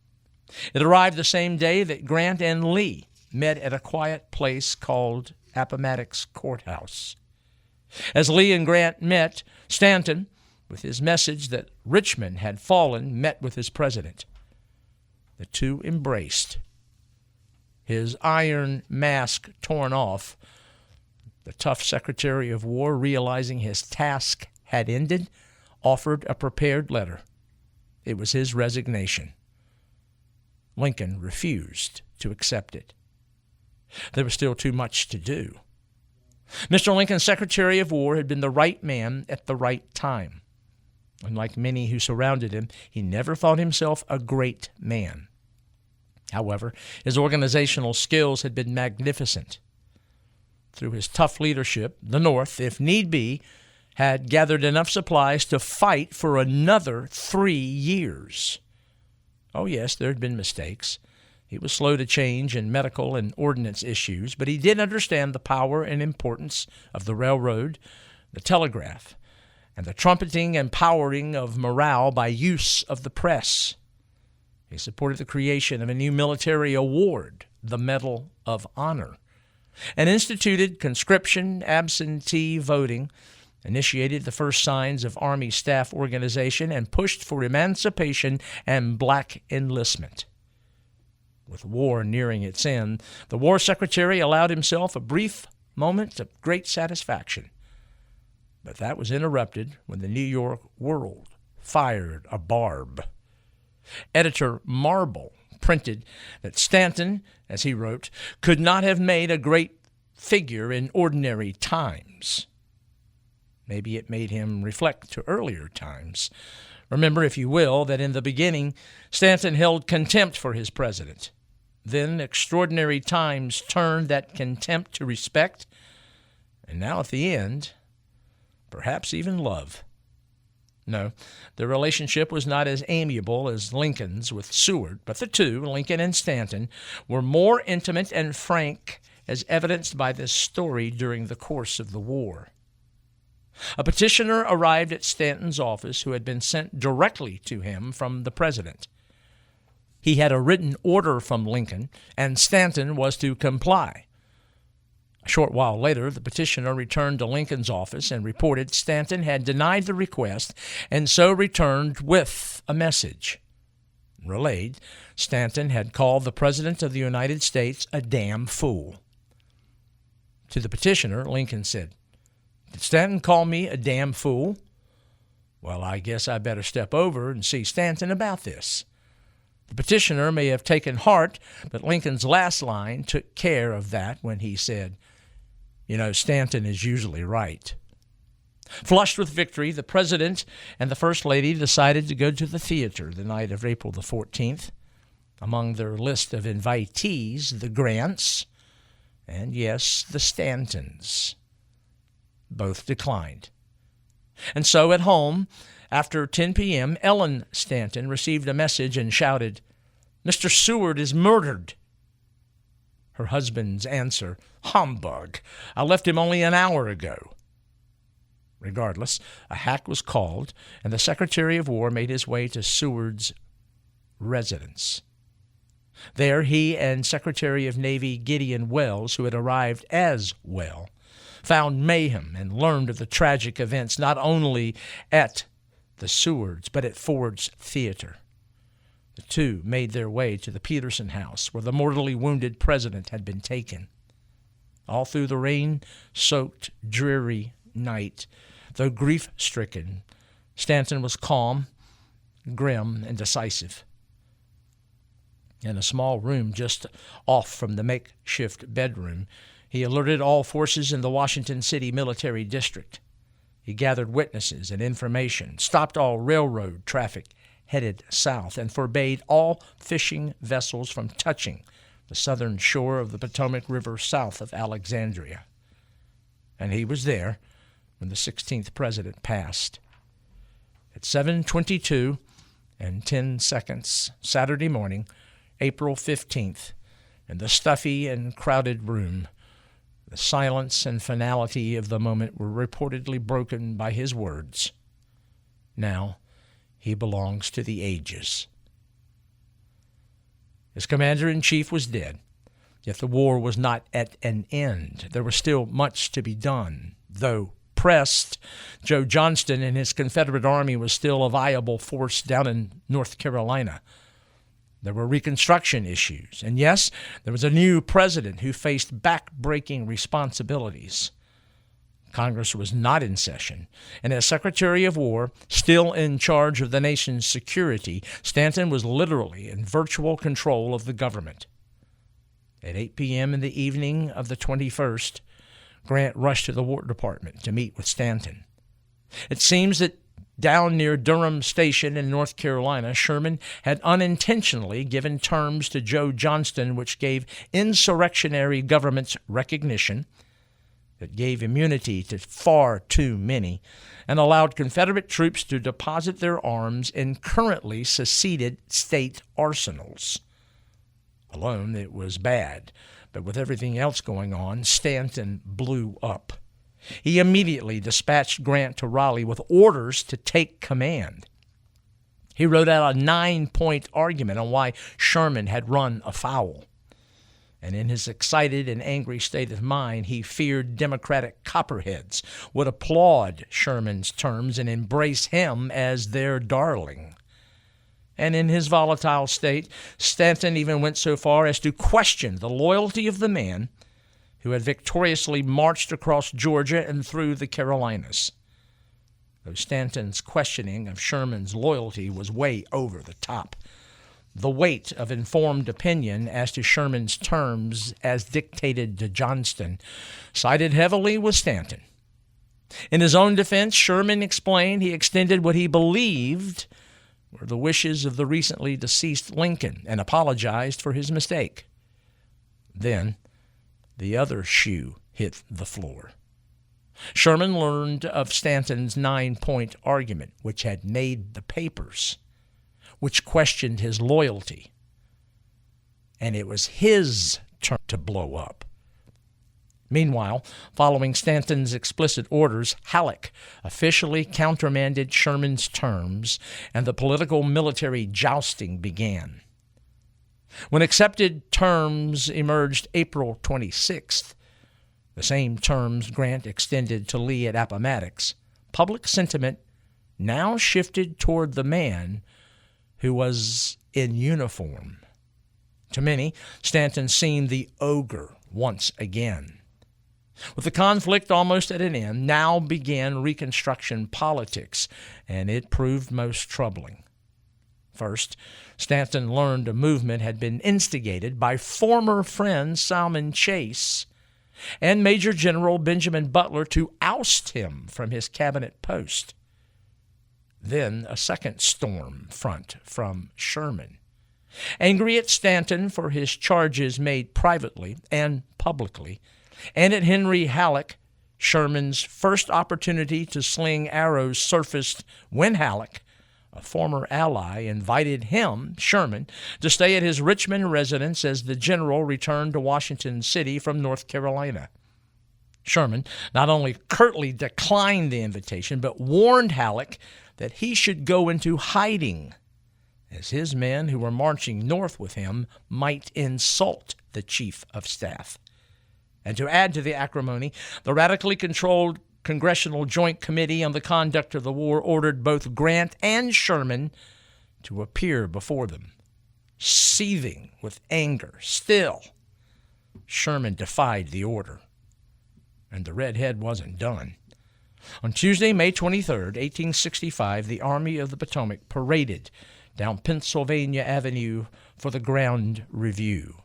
It arrived the same day that Grant and Lee met at a quiet place called Appomattox Courthouse. As Lee and Grant met, Stanton, with his message that Richmond had fallen, met with his president. The two embraced. His iron mask torn off, the tough Secretary of War, realizing his task had ended, offered a prepared letter. It was his resignation. Lincoln refused to accept it. There was still too much to do. Mr. Lincoln's Secretary of War had been the right man at the right time. Unlike many who surrounded him, he never thought himself a great man. However, his organizational skills had been magnificent. Through his tough leadership, the North, if need be, had gathered enough supplies to fight for another 3 years. Oh, yes, there had been mistakes. He was slow to change in medical and ordnance issues, but he did understand the power and importance of the railroad, the telegraph, and the trumpeting and powering of morale by use of the press. He supported the creation of a new military award, the Medal of Honor, and instituted conscription, absentee voting, initiated the first signs of Army staff organization, and pushed for emancipation and black enlistment. With war nearing its end, the War Secretary allowed himself a brief moment of great satisfaction. But that was interrupted when the New York World fired a barb. Editor Marble printed that Stanton, as he wrote, could not have made a great figure in ordinary times. Maybe it made him reflect to earlier times. Remember, if you will, that in the beginning, Stanton held contempt for his president. Then extraordinary times turned that contempt to respect. And now at the end, perhaps even love. No, the relationship was not as amiable as Lincoln's with Seward, but the two, Lincoln and Stanton, were more intimate and frank, as evidenced by this story during the course of the war. A petitioner arrived at Stanton's office who had been sent directly to him from the president. He had a written order from Lincoln, and Stanton was to comply. A short while later, the petitioner returned to Lincoln's office and reported Stanton had denied the request and so returned with a message. Relayed, Stanton had called the President of the United States a damn fool. To the petitioner, Lincoln said, "Did Stanton call me a damn fool? Well, I guess I better step over and see Stanton about this." The petitioner may have taken heart, but Lincoln's last line took care of that when he said, Stanton is usually right. Flushed with victory, the President and the First Lady decided to go to the theater the night of April the 14th. Among their list of invitees, the Grants, and yes, the Stantons. Both declined. And so at home, after 10 p.m., Ellen Stanton received a message and shouted, "Mr. Seward is murdered." Her husband's answer, "Humbug! I left him only an hour ago." Regardless, a hack was called, and the Secretary of War made his way to Seward's residence. There he and Secretary of Navy Gideon Welles, who had arrived as well, found mayhem and learned of the tragic events not only at the Sewards but at Ford's Theater. The two made their way to the Peterson house where the mortally wounded president had been taken. All through the rain-soaked, dreary night, though grief-stricken, Stanton was calm, grim, and decisive. In a small room just off from the makeshift bedroom, he alerted all forces in the Washington City Military District. He gathered witnesses and information, stopped all railroad traffic headed south, and forbade all fishing vessels from touching the southern shore of the Potomac River south of Alexandria. And he was there when the 16th president passed. At 7:22 and 10 seconds Saturday morning, April 15th, in the stuffy and crowded room, the silence and finality of the moment were reportedly broken by his words, "Now he belongs to the ages." His commander-in-chief was dead, yet the war was not at an end. There was still much to be done. Though pressed, Joe Johnston and his Confederate Army was still a viable force down in North Carolina. There were Reconstruction issues, and yes, there was a new president who faced back-breaking responsibilities. Congress was not in session, and as Secretary of War, still in charge of the nation's security, Stanton was literally in virtual control of the government. At 8 p.m. in the evening of the 21st, Grant rushed to the War Department to meet with Stanton. It seems that down near Durham Station in North Carolina, Sherman had unintentionally given terms to Joe Johnston which gave insurrectionary governments recognition, that gave immunity to far too many, and allowed Confederate troops to deposit their arms in currently seceded state arsenals. Alone, it was bad, but with everything else going on, Stanton blew up. He immediately dispatched Grant to Raleigh with orders to take command. He wrote out a 9-point argument on why Sherman had run afoul. And in his excited and angry state of mind, he feared Democratic copperheads would applaud Sherman's terms and embrace him as their darling. And in his volatile state, Stanton even went so far as to question the loyalty of the man who had victoriously marched across Georgia and through the Carolinas. Though Stanton's questioning of Sherman's loyalty was way over the top, the weight of informed opinion as to Sherman's terms as dictated to Johnston sided heavily with Stanton. In his own defense, Sherman explained he extended what he believed were the wishes of the recently deceased Lincoln and apologized for his mistake. Then the other shoe hit the floor. Sherman learned of Stanton's 9-point argument, which had made the papers, which questioned his loyalty. And it was his turn to blow up. Meanwhile, following Stanton's explicit orders, Halleck officially countermanded Sherman's terms, and the political military jousting began. When accepted terms emerged April 26th, the same terms Grant extended to Lee at Appomattox, public sentiment now shifted toward the man who was in uniform. To many, Stanton seemed the ogre once again. With the conflict almost at an end, now began Reconstruction politics, and it proved most troubling. First, Stanton learned a movement had been instigated by former friend Salmon Chase and Major General Benjamin Butler to oust him from his cabinet post. Then a second storm front from Sherman. Angry at Stanton for his charges made privately and publicly, and at Henry Halleck, Sherman's first opportunity to sling arrows surfaced when Halleck, a former ally, invited him, Sherman, to stay at his Richmond residence as the general returned to Washington City from North Carolina. Sherman not only curtly declined the invitation, but warned Halleck that he should go into hiding, as his men who were marching north with him might insult the chief of staff. And to add to the acrimony, the radically controlled Congressional Joint Committee on the Conduct of the War ordered both Grant and Sherman to appear before them. Seething with anger, still, Sherman defied the order. And the redhead wasn't done. On Tuesday, May 23, 1865, the Army of the Potomac paraded down Pennsylvania Avenue for the ground review.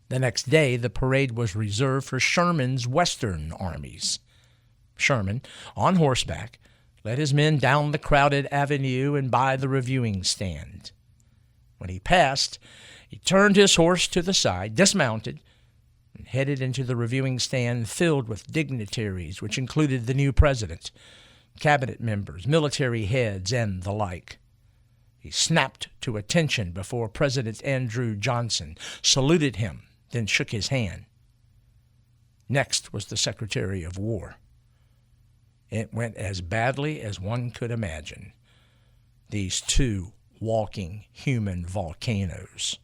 The next day, the parade was reserved for Sherman's Western armies. Sherman, on horseback, led his men down the crowded avenue and by the reviewing stand. When he passed, he turned his horse to the side, dismounted, and headed into the reviewing stand filled with dignitaries, which included the new president, cabinet members, military heads, and the like. He snapped to attention before President Andrew Johnson, saluted him, then shook his hand. Next was the Secretary of War. It went as badly as one could imagine. These two walking human volcanoes.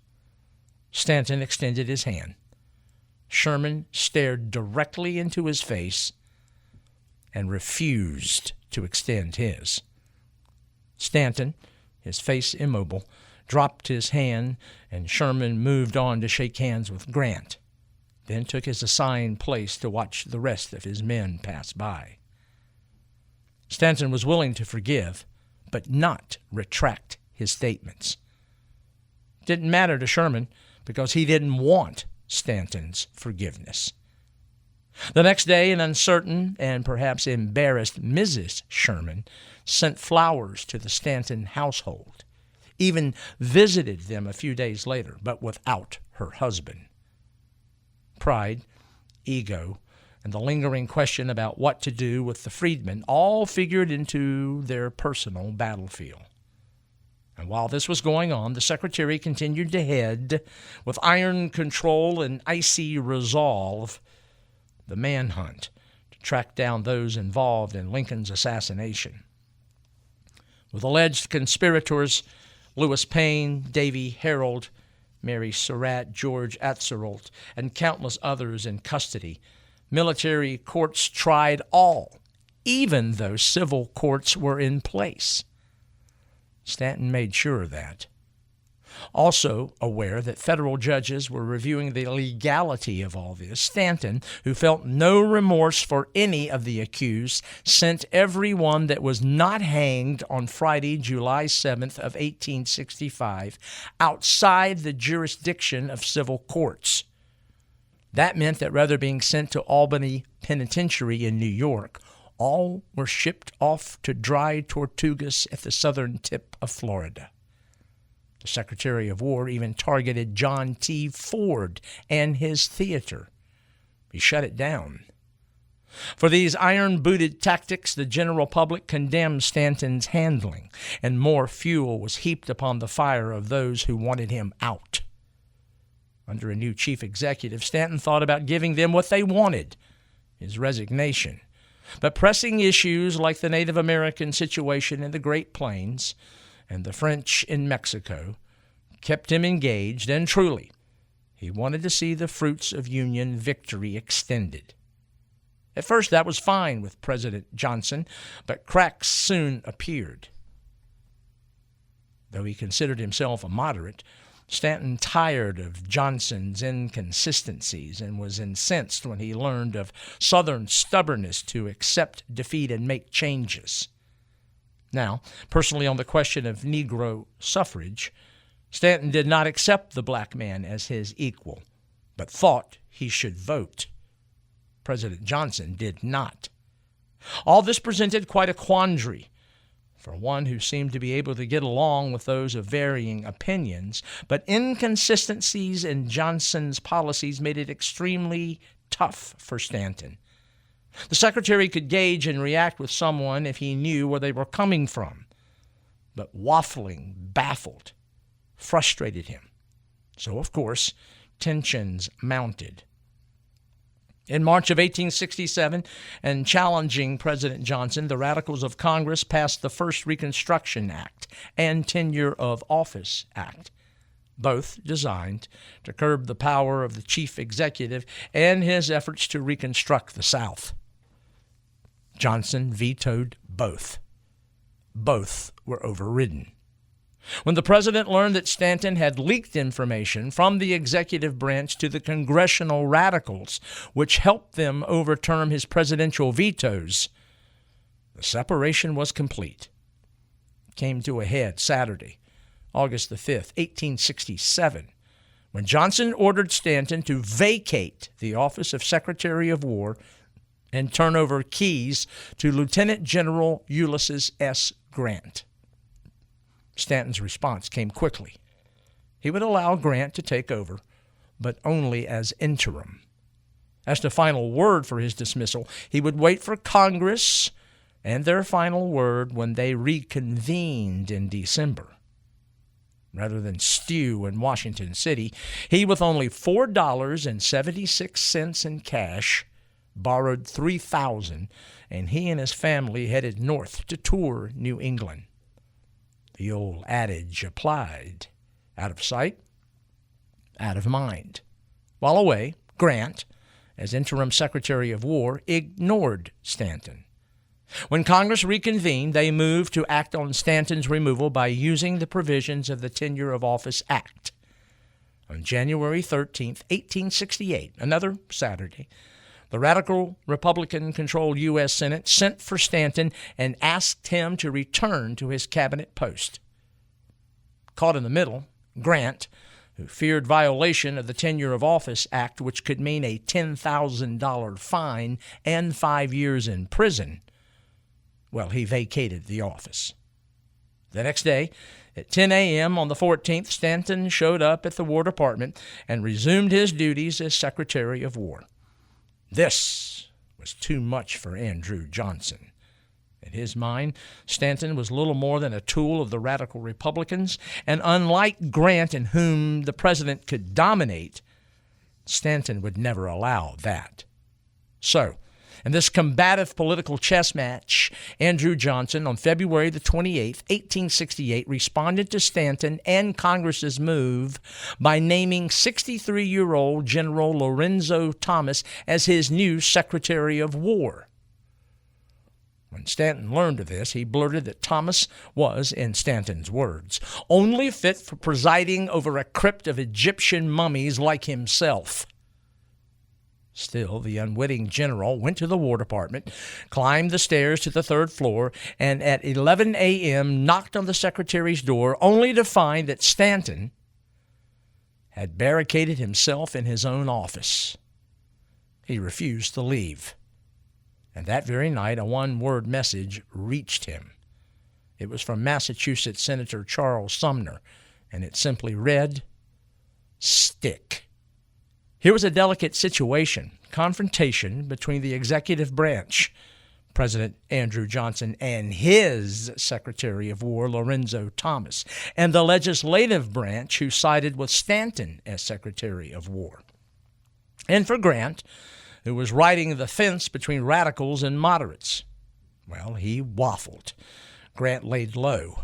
Stanton extended his hand. Sherman stared directly into his face and refused to extend his. Stanton, his face immobile, dropped his hand, and Sherman moved on to shake hands with Grant, then took his assigned place to watch the rest of his men pass by. Stanton was willing to forgive, but not retract his statements. It didn't matter to Sherman because he didn't want Stanton's forgiveness. The next day, an uncertain and perhaps embarrassed Mrs. Sherman sent flowers to the Stanton household, even visited them a few days later, but without her husband. Pride, ego, and the lingering question about what to do with the freedmen all figured into their personal battlefield. And while this was going on, the secretary continued to head, with iron control and icy resolve, the manhunt to track down those involved in Lincoln's assassination. With alleged conspirators Lewis Payne, Davy Herold, Mary Surratt, George Atzerodt, and countless others in custody, military courts tried all, even though civil courts were in place. Stanton made sure of that. Also aware that federal judges were reviewing the legality of all this, Stanton, who felt no remorse for any of the accused, sent everyone that was not hanged on Friday, July 7th of 1865, outside the jurisdiction of civil courts. That meant that rather being sent to Albany Penitentiary in New York, all were shipped off to dry Tortugas at the southern tip of Florida. The Secretary of War even targeted John T. Ford and his theater. He shut it down. For these iron-booted tactics, the general public condemned Stanton's handling, and more fuel was heaped upon the fire of those who wanted him out. Under a new chief executive, Stanton thought about giving them what they wanted, his resignation. But pressing issues like the Native American situation in the Great Plains and the French in Mexico kept him engaged, and truly, he wanted to see the fruits of Union victory extended. At first, that was fine with President Johnson, but cracks soon appeared. Though he considered himself a moderate, Stanton tired of Johnson's inconsistencies and was incensed when he learned of Southern stubbornness to accept defeat and make changes. Now, personally on the question of Negro suffrage, Stanton did not accept the black man as his equal, but thought he should vote. President Johnson did not. All this presented quite a quandary for one who seemed to be able to get along with those of varying opinions, but inconsistencies in Johnson's policies made it extremely tough for Stanton. The secretary could gauge and react with someone if he knew where they were coming from, but waffling, baffled, frustrated him. So, of course, tensions mounted. In March of 1867, and challenging President Johnson, the Radicals of Congress passed the first Reconstruction Act and Tenure of Office Act, both designed to curb the power of the chief executive and his efforts to reconstruct the South. Johnson vetoed both. Both were overridden. When the president learned that Stanton had leaked information from the executive branch to the congressional radicals, which helped them overturn his presidential vetoes, the separation was complete. It came to a head Saturday, August the 5th, 1867, when Johnson ordered Stanton to vacate the office of Secretary of War and turn over keys to Lieutenant General Ulysses S. Grant. Stanton's response came quickly. He would allow Grant to take over, but only as interim. As to final word for his dismissal, he would wait for Congress and their final word when they reconvened in December. Rather than stew in Washington City, he, with only $4.76 in cash, borrowed $3,000, and he and his family headed north to tour New England. The old adage applied: out of sight, out of mind. While away, Grant, as interim Secretary of War, ignored Stanton. When Congress reconvened, they moved to act on Stanton's removal by using the provisions of the Tenure of Office Act. On January 13, 1868, another Saturday, the radical Republican-controlled U.S. Senate sent for Stanton and asked him to return to his cabinet post. Caught in the middle, Grant, who feared violation of the Tenure of Office Act, which could mean a $10,000 fine and 5 years in prison, he vacated the office. The next day, at 10 a.m. on the 14th, Stanton showed up at the War Department and resumed his duties as Secretary of War. This was too much for Andrew Johnson. In his mind, Stanton was little more than a tool of the radical Republicans, and unlike Grant, in whom the president could dominate, Stanton would never allow that. So, in this combative political chess match, Andrew Johnson, on February the 28th, 1868, responded to Stanton and Congress's move by naming 63-year-old General Lorenzo Thomas as his new Secretary of War. When Stanton learned of this, he blurted that Thomas was, in Stanton's words, only fit for presiding over a crypt of Egyptian mummies like himself. Still, the unwitting general went to the War Department, climbed the stairs to the third floor, and at 11 a.m. knocked on the secretary's door, only to find that Stanton had barricaded himself in his own office. He refused to leave. And that very night, a one-word message reached him. It was from Massachusetts Senator Charles Sumner, and it simply read, "Stick." Here was a delicate situation, confrontation between the executive branch, President Andrew Johnson, and his Secretary of War, Lorenzo Thomas, and the legislative branch, who sided with Stanton as Secretary of War. And for Grant, who was riding the fence between radicals and moderates, well, he waffled. Grant laid low.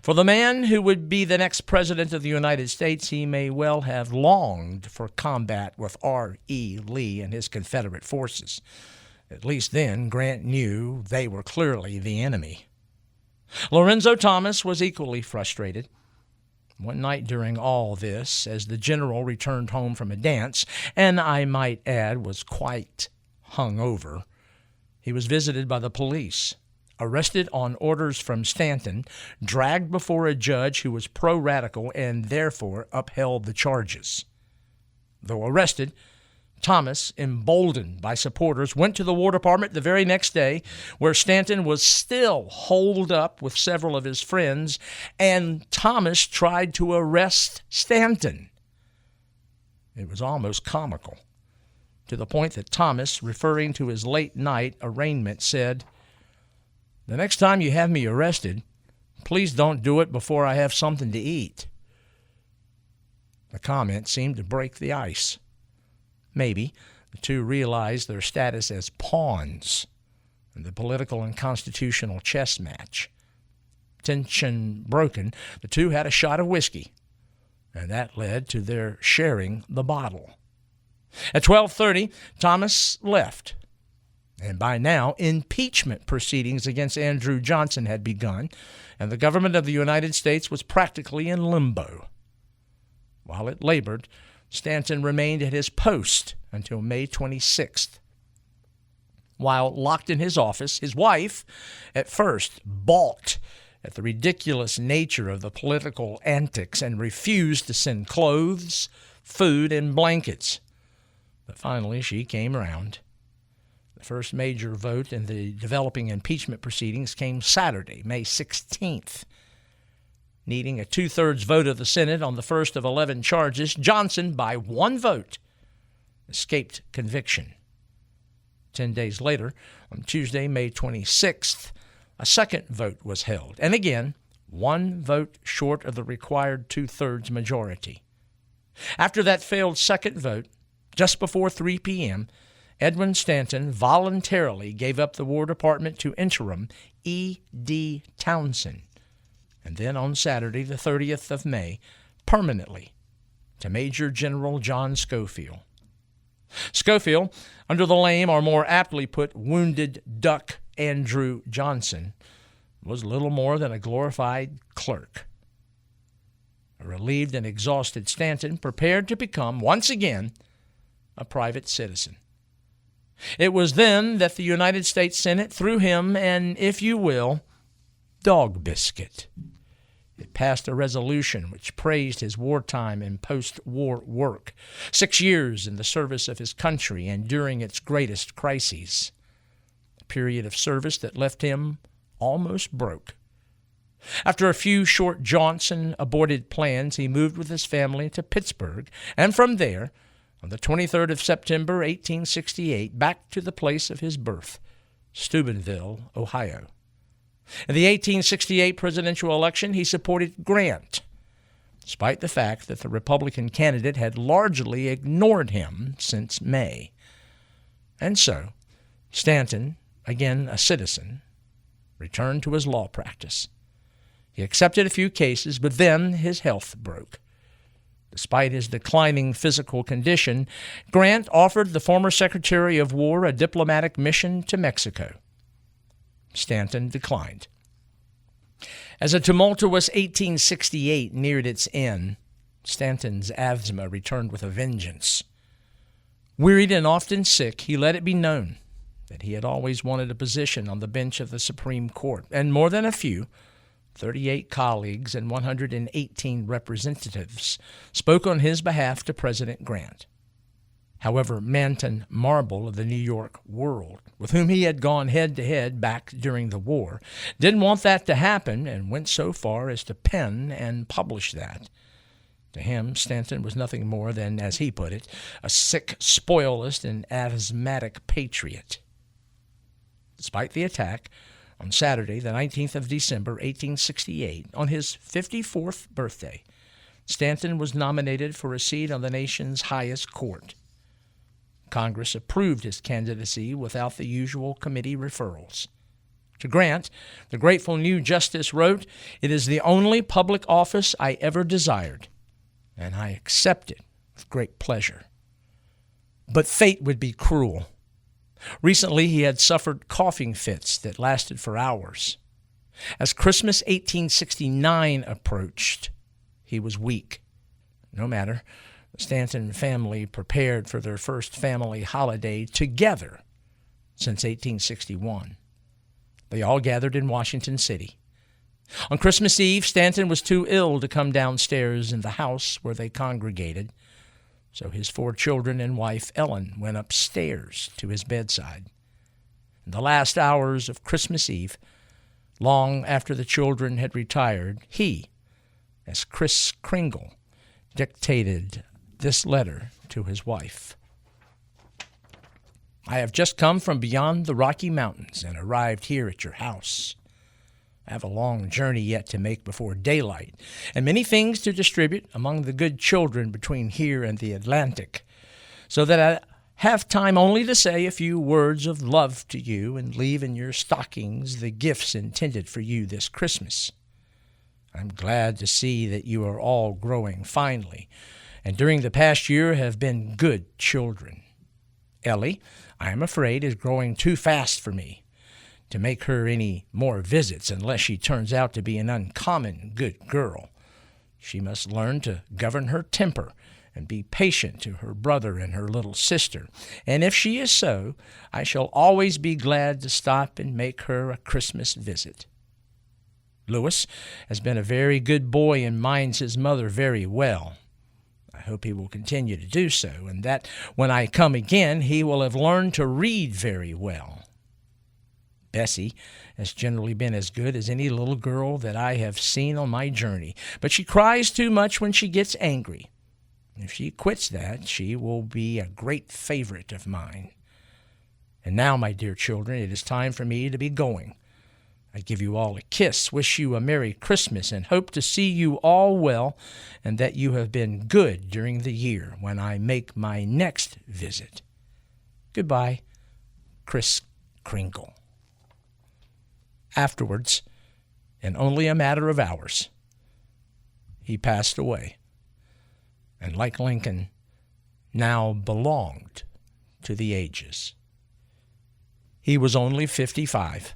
For the man who would be the next president of the United States, he may well have longed for combat with R.E. Lee and his Confederate forces. At least then, Grant knew they were clearly the enemy. Lorenzo Thomas was equally frustrated. One night during all this, as the general returned home from a dance, and I might add was quite hungover, he was visited by the police, arrested on orders from Stanton, dragged before a judge who was pro-radical and therefore upheld the charges. Though arrested, Thomas, emboldened by supporters, went to the War Department the very next day, where Stanton was still holed up with several of his friends, and Thomas tried to arrest Stanton. It was almost comical, to the point that Thomas, referring to his late-night arraignment, said, "The next time you have me arrested, please don't do it before I have something to eat." The comment seemed to break the ice. Maybe the two realized their status as pawns in the political and constitutional chess match. Tension broken, the two had a shot of whiskey, and that led to their sharing the bottle. At 12:30, Thomas left, and by now impeachment proceedings against Andrew Johnson had begun, and the government of the United States was practically in limbo. While it labored, Stanton remained at his post until May 26th. While locked in his office, his wife at first balked at the ridiculous nature of the political antics and refused to send clothes, food, and blankets. But finally she came around. The first major vote in the developing impeachment proceedings came Saturday, May 16th. Needing a two-thirds vote of the Senate on the first of 11 charges, Johnson, by one vote, escaped conviction. 10 days later, on Tuesday, May 26th, a second vote was held, and again, one vote short of the required two-thirds majority. After that failed second vote, just before 3 p.m., Edwin Stanton voluntarily gave up the War Department to interim E.D. Townsend, and then on Saturday, the 30th of May, permanently to Major General John Schofield. Schofield, under the name, or more aptly put, Wounded Duck Andrew Johnson, was little more than a glorified clerk. A relieved and exhausted Stanton prepared to become, once again, a private citizen. It was then that the United States Senate threw him an, if you will, dog biscuit. It passed a resolution which praised his wartime and post-war work, 6 years in the service of his country and during its greatest crises, a period of service that left him almost broke. After a few short jaunts and aborted plans, he moved with his family to Pittsburgh, and from there, on the 23rd of September, 1868, back to the place of his birth, Steubenville, Ohio. In the 1868 presidential election, he supported Grant, despite the fact that the Republican candidate had largely ignored him since May. And so, Stanton, again a citizen, returned to his law practice. He accepted a few cases, but then his health broke. Despite his declining physical condition, Grant offered the former Secretary of War a diplomatic mission to Mexico. Stanton declined. As a tumultuous 1868 neared its end, Stanton's asthma returned with a vengeance. Wearied and often sick, he let it be known that he had always wanted a position on the bench of the Supreme Court, and more than a few, 38 colleagues and 118 representatives, spoke on his behalf to President Grant. However, Manton Marble of the New York World, with whom he had gone head-to-head back during the war, didn't want that to happen and went so far as to pen and publish that. To him, Stanton was nothing more than, as he put it, a sick, spoilist and asthmatic patriot. Despite the attack, on Saturday, the 19th of December, 1868, on his 54th birthday, Stanton was nominated for a seat on the nation's highest court. Congress approved his candidacy without the usual committee referrals. To Grant, the grateful new justice wrote, "It is the only public office I ever desired, and I accept it with great pleasure." But fate would be cruel. Recently, he had suffered coughing fits that lasted for hours. As Christmas 1869 approached, he was weak. No matter, the Stanton family prepared for their first family holiday together since 1861. They all gathered in Washington City. On Christmas Eve, Stanton was too ill to come downstairs in the house where they congregated, so his 4 children and wife, Ellen, went upstairs to his bedside. In the last hours of Christmas Eve, long after the children had retired, he, as Kris Kringle, dictated this letter to his wife. "I have just come from beyond the Rocky Mountains and arrived here at your house. I have a long journey yet to make before daylight, and many things to distribute among the good children between here and the Atlantic, so that I have time only to say a few words of love to you and leave in your stockings the gifts intended for you this Christmas. I'm glad to see that you are all growing finely, and during the past year have been good children. Ellie, I am afraid, is growing too fast for me to make her any more visits unless she turns out to be an uncommon good girl. She must learn to govern her temper and be patient to her brother and her little sister, and if she is so, I shall always be glad to stop and make her a Christmas visit. Louis has been a very good boy and minds his mother very well. I hope he will continue to do so, and that when I come again he will have learned to read very well. Bessie has generally been as good as any little girl that I have seen on my journey, but she cries too much when she gets angry. If she quits that, she will be a great favorite of mine. And now, my dear children, it is time for me to be going. I give you all a kiss, wish you a Merry Christmas, and hope to see you all well, and that you have been good during the year when I make my next visit. Goodbye, Kris Kringle." Afterwards, in only a matter of hours, he passed away, and like Lincoln, now belonged to the ages. He was only 55.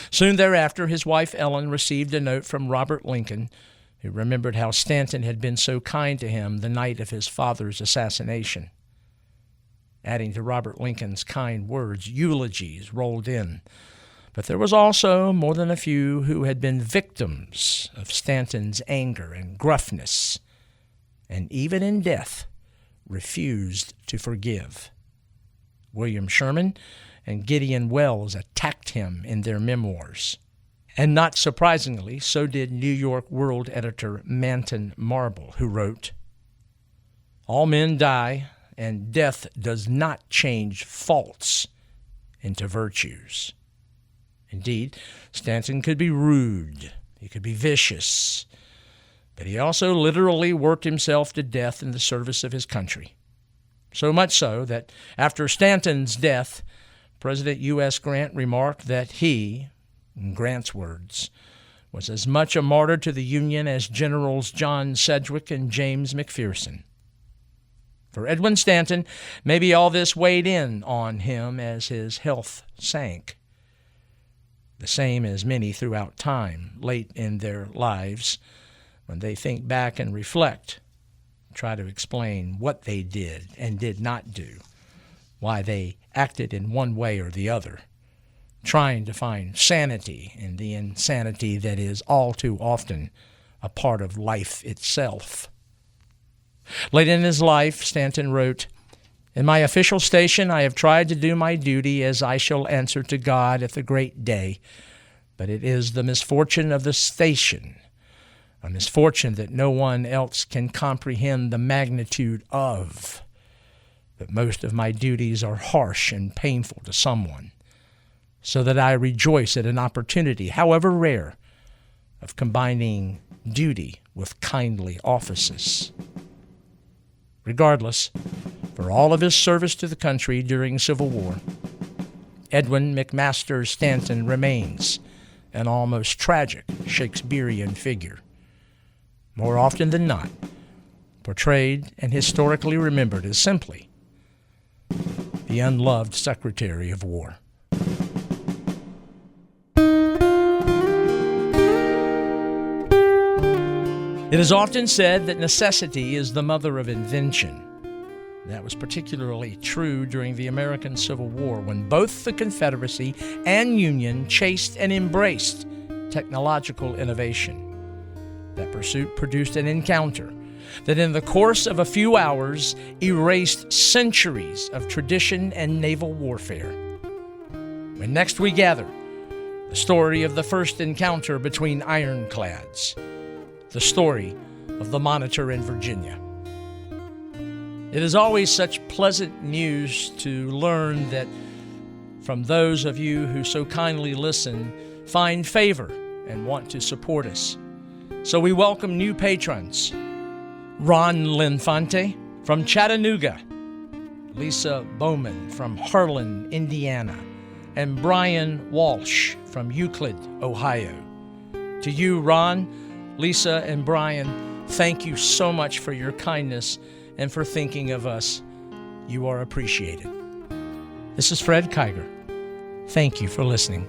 Soon thereafter, his wife Ellen received a note from Robert Lincoln, who remembered how Stanton had been so kind to him the night of his father's assassination. Adding to Robert Lincoln's kind words, eulogies rolled in. But there was also more than a few who had been victims of Stanton's anger and gruffness, and even in death refused to forgive. William Sherman and Gideon Welles attacked him in their memoirs. And not surprisingly, so did New York World editor Manton Marble, who wrote, "All men die, and death does not change faults into virtues." Indeed, Stanton could be rude, he could be vicious, but he also literally worked himself to death in the service of his country. So much so that after Stanton's death, President U.S. Grant remarked that he, in Grant's words, was as much a martyr to the Union as Generals John Sedgwick and James McPherson. For Edwin Stanton, maybe all this weighed in on him as his health sank. The same as many throughout time, late in their lives, when they think back and reflect, try to explain what they did and did not do, why they acted in one way or the other, trying to find sanity in the insanity that is all too often a part of life itself. Late in his life, Stanton wrote, "In my official station, I have tried to do my duty as I shall answer to God at the great day, but it is the misfortune of the station, a misfortune that no one else can comprehend the magnitude of. But most of my duties are harsh and painful to someone, so that I rejoice at an opportunity, however rare, of combining duty with kindly offices. Regardless, for all of his service to the country during Civil War, Edwin McMasters Stanton remains an almost tragic Shakespearean figure, more often than not, portrayed and historically remembered as simply the unloved Secretary of War. It is often said that necessity is the mother of invention. That was particularly true during the American Civil War, when both the Confederacy and Union chased and embraced technological innovation. That pursuit produced an encounter that in the course of a few hours erased centuries of tradition and naval warfare. When next we gather, the story of the first encounter between ironclads, the story of the Monitor in Virginia. It is always such pleasant news to learn that from those of you who so kindly listen, find favor and want to support us. So we welcome new patrons: Ron Linfante from Chattanooga, Lisa Bowman from Harlan, Indiana, and Brian Walsh from Euclid, Ohio. To you, Ron, Lisa, and Brian, thank you so much for your kindness and for thinking of us. You are appreciated. This is Fred Kiger. Thank you for listening.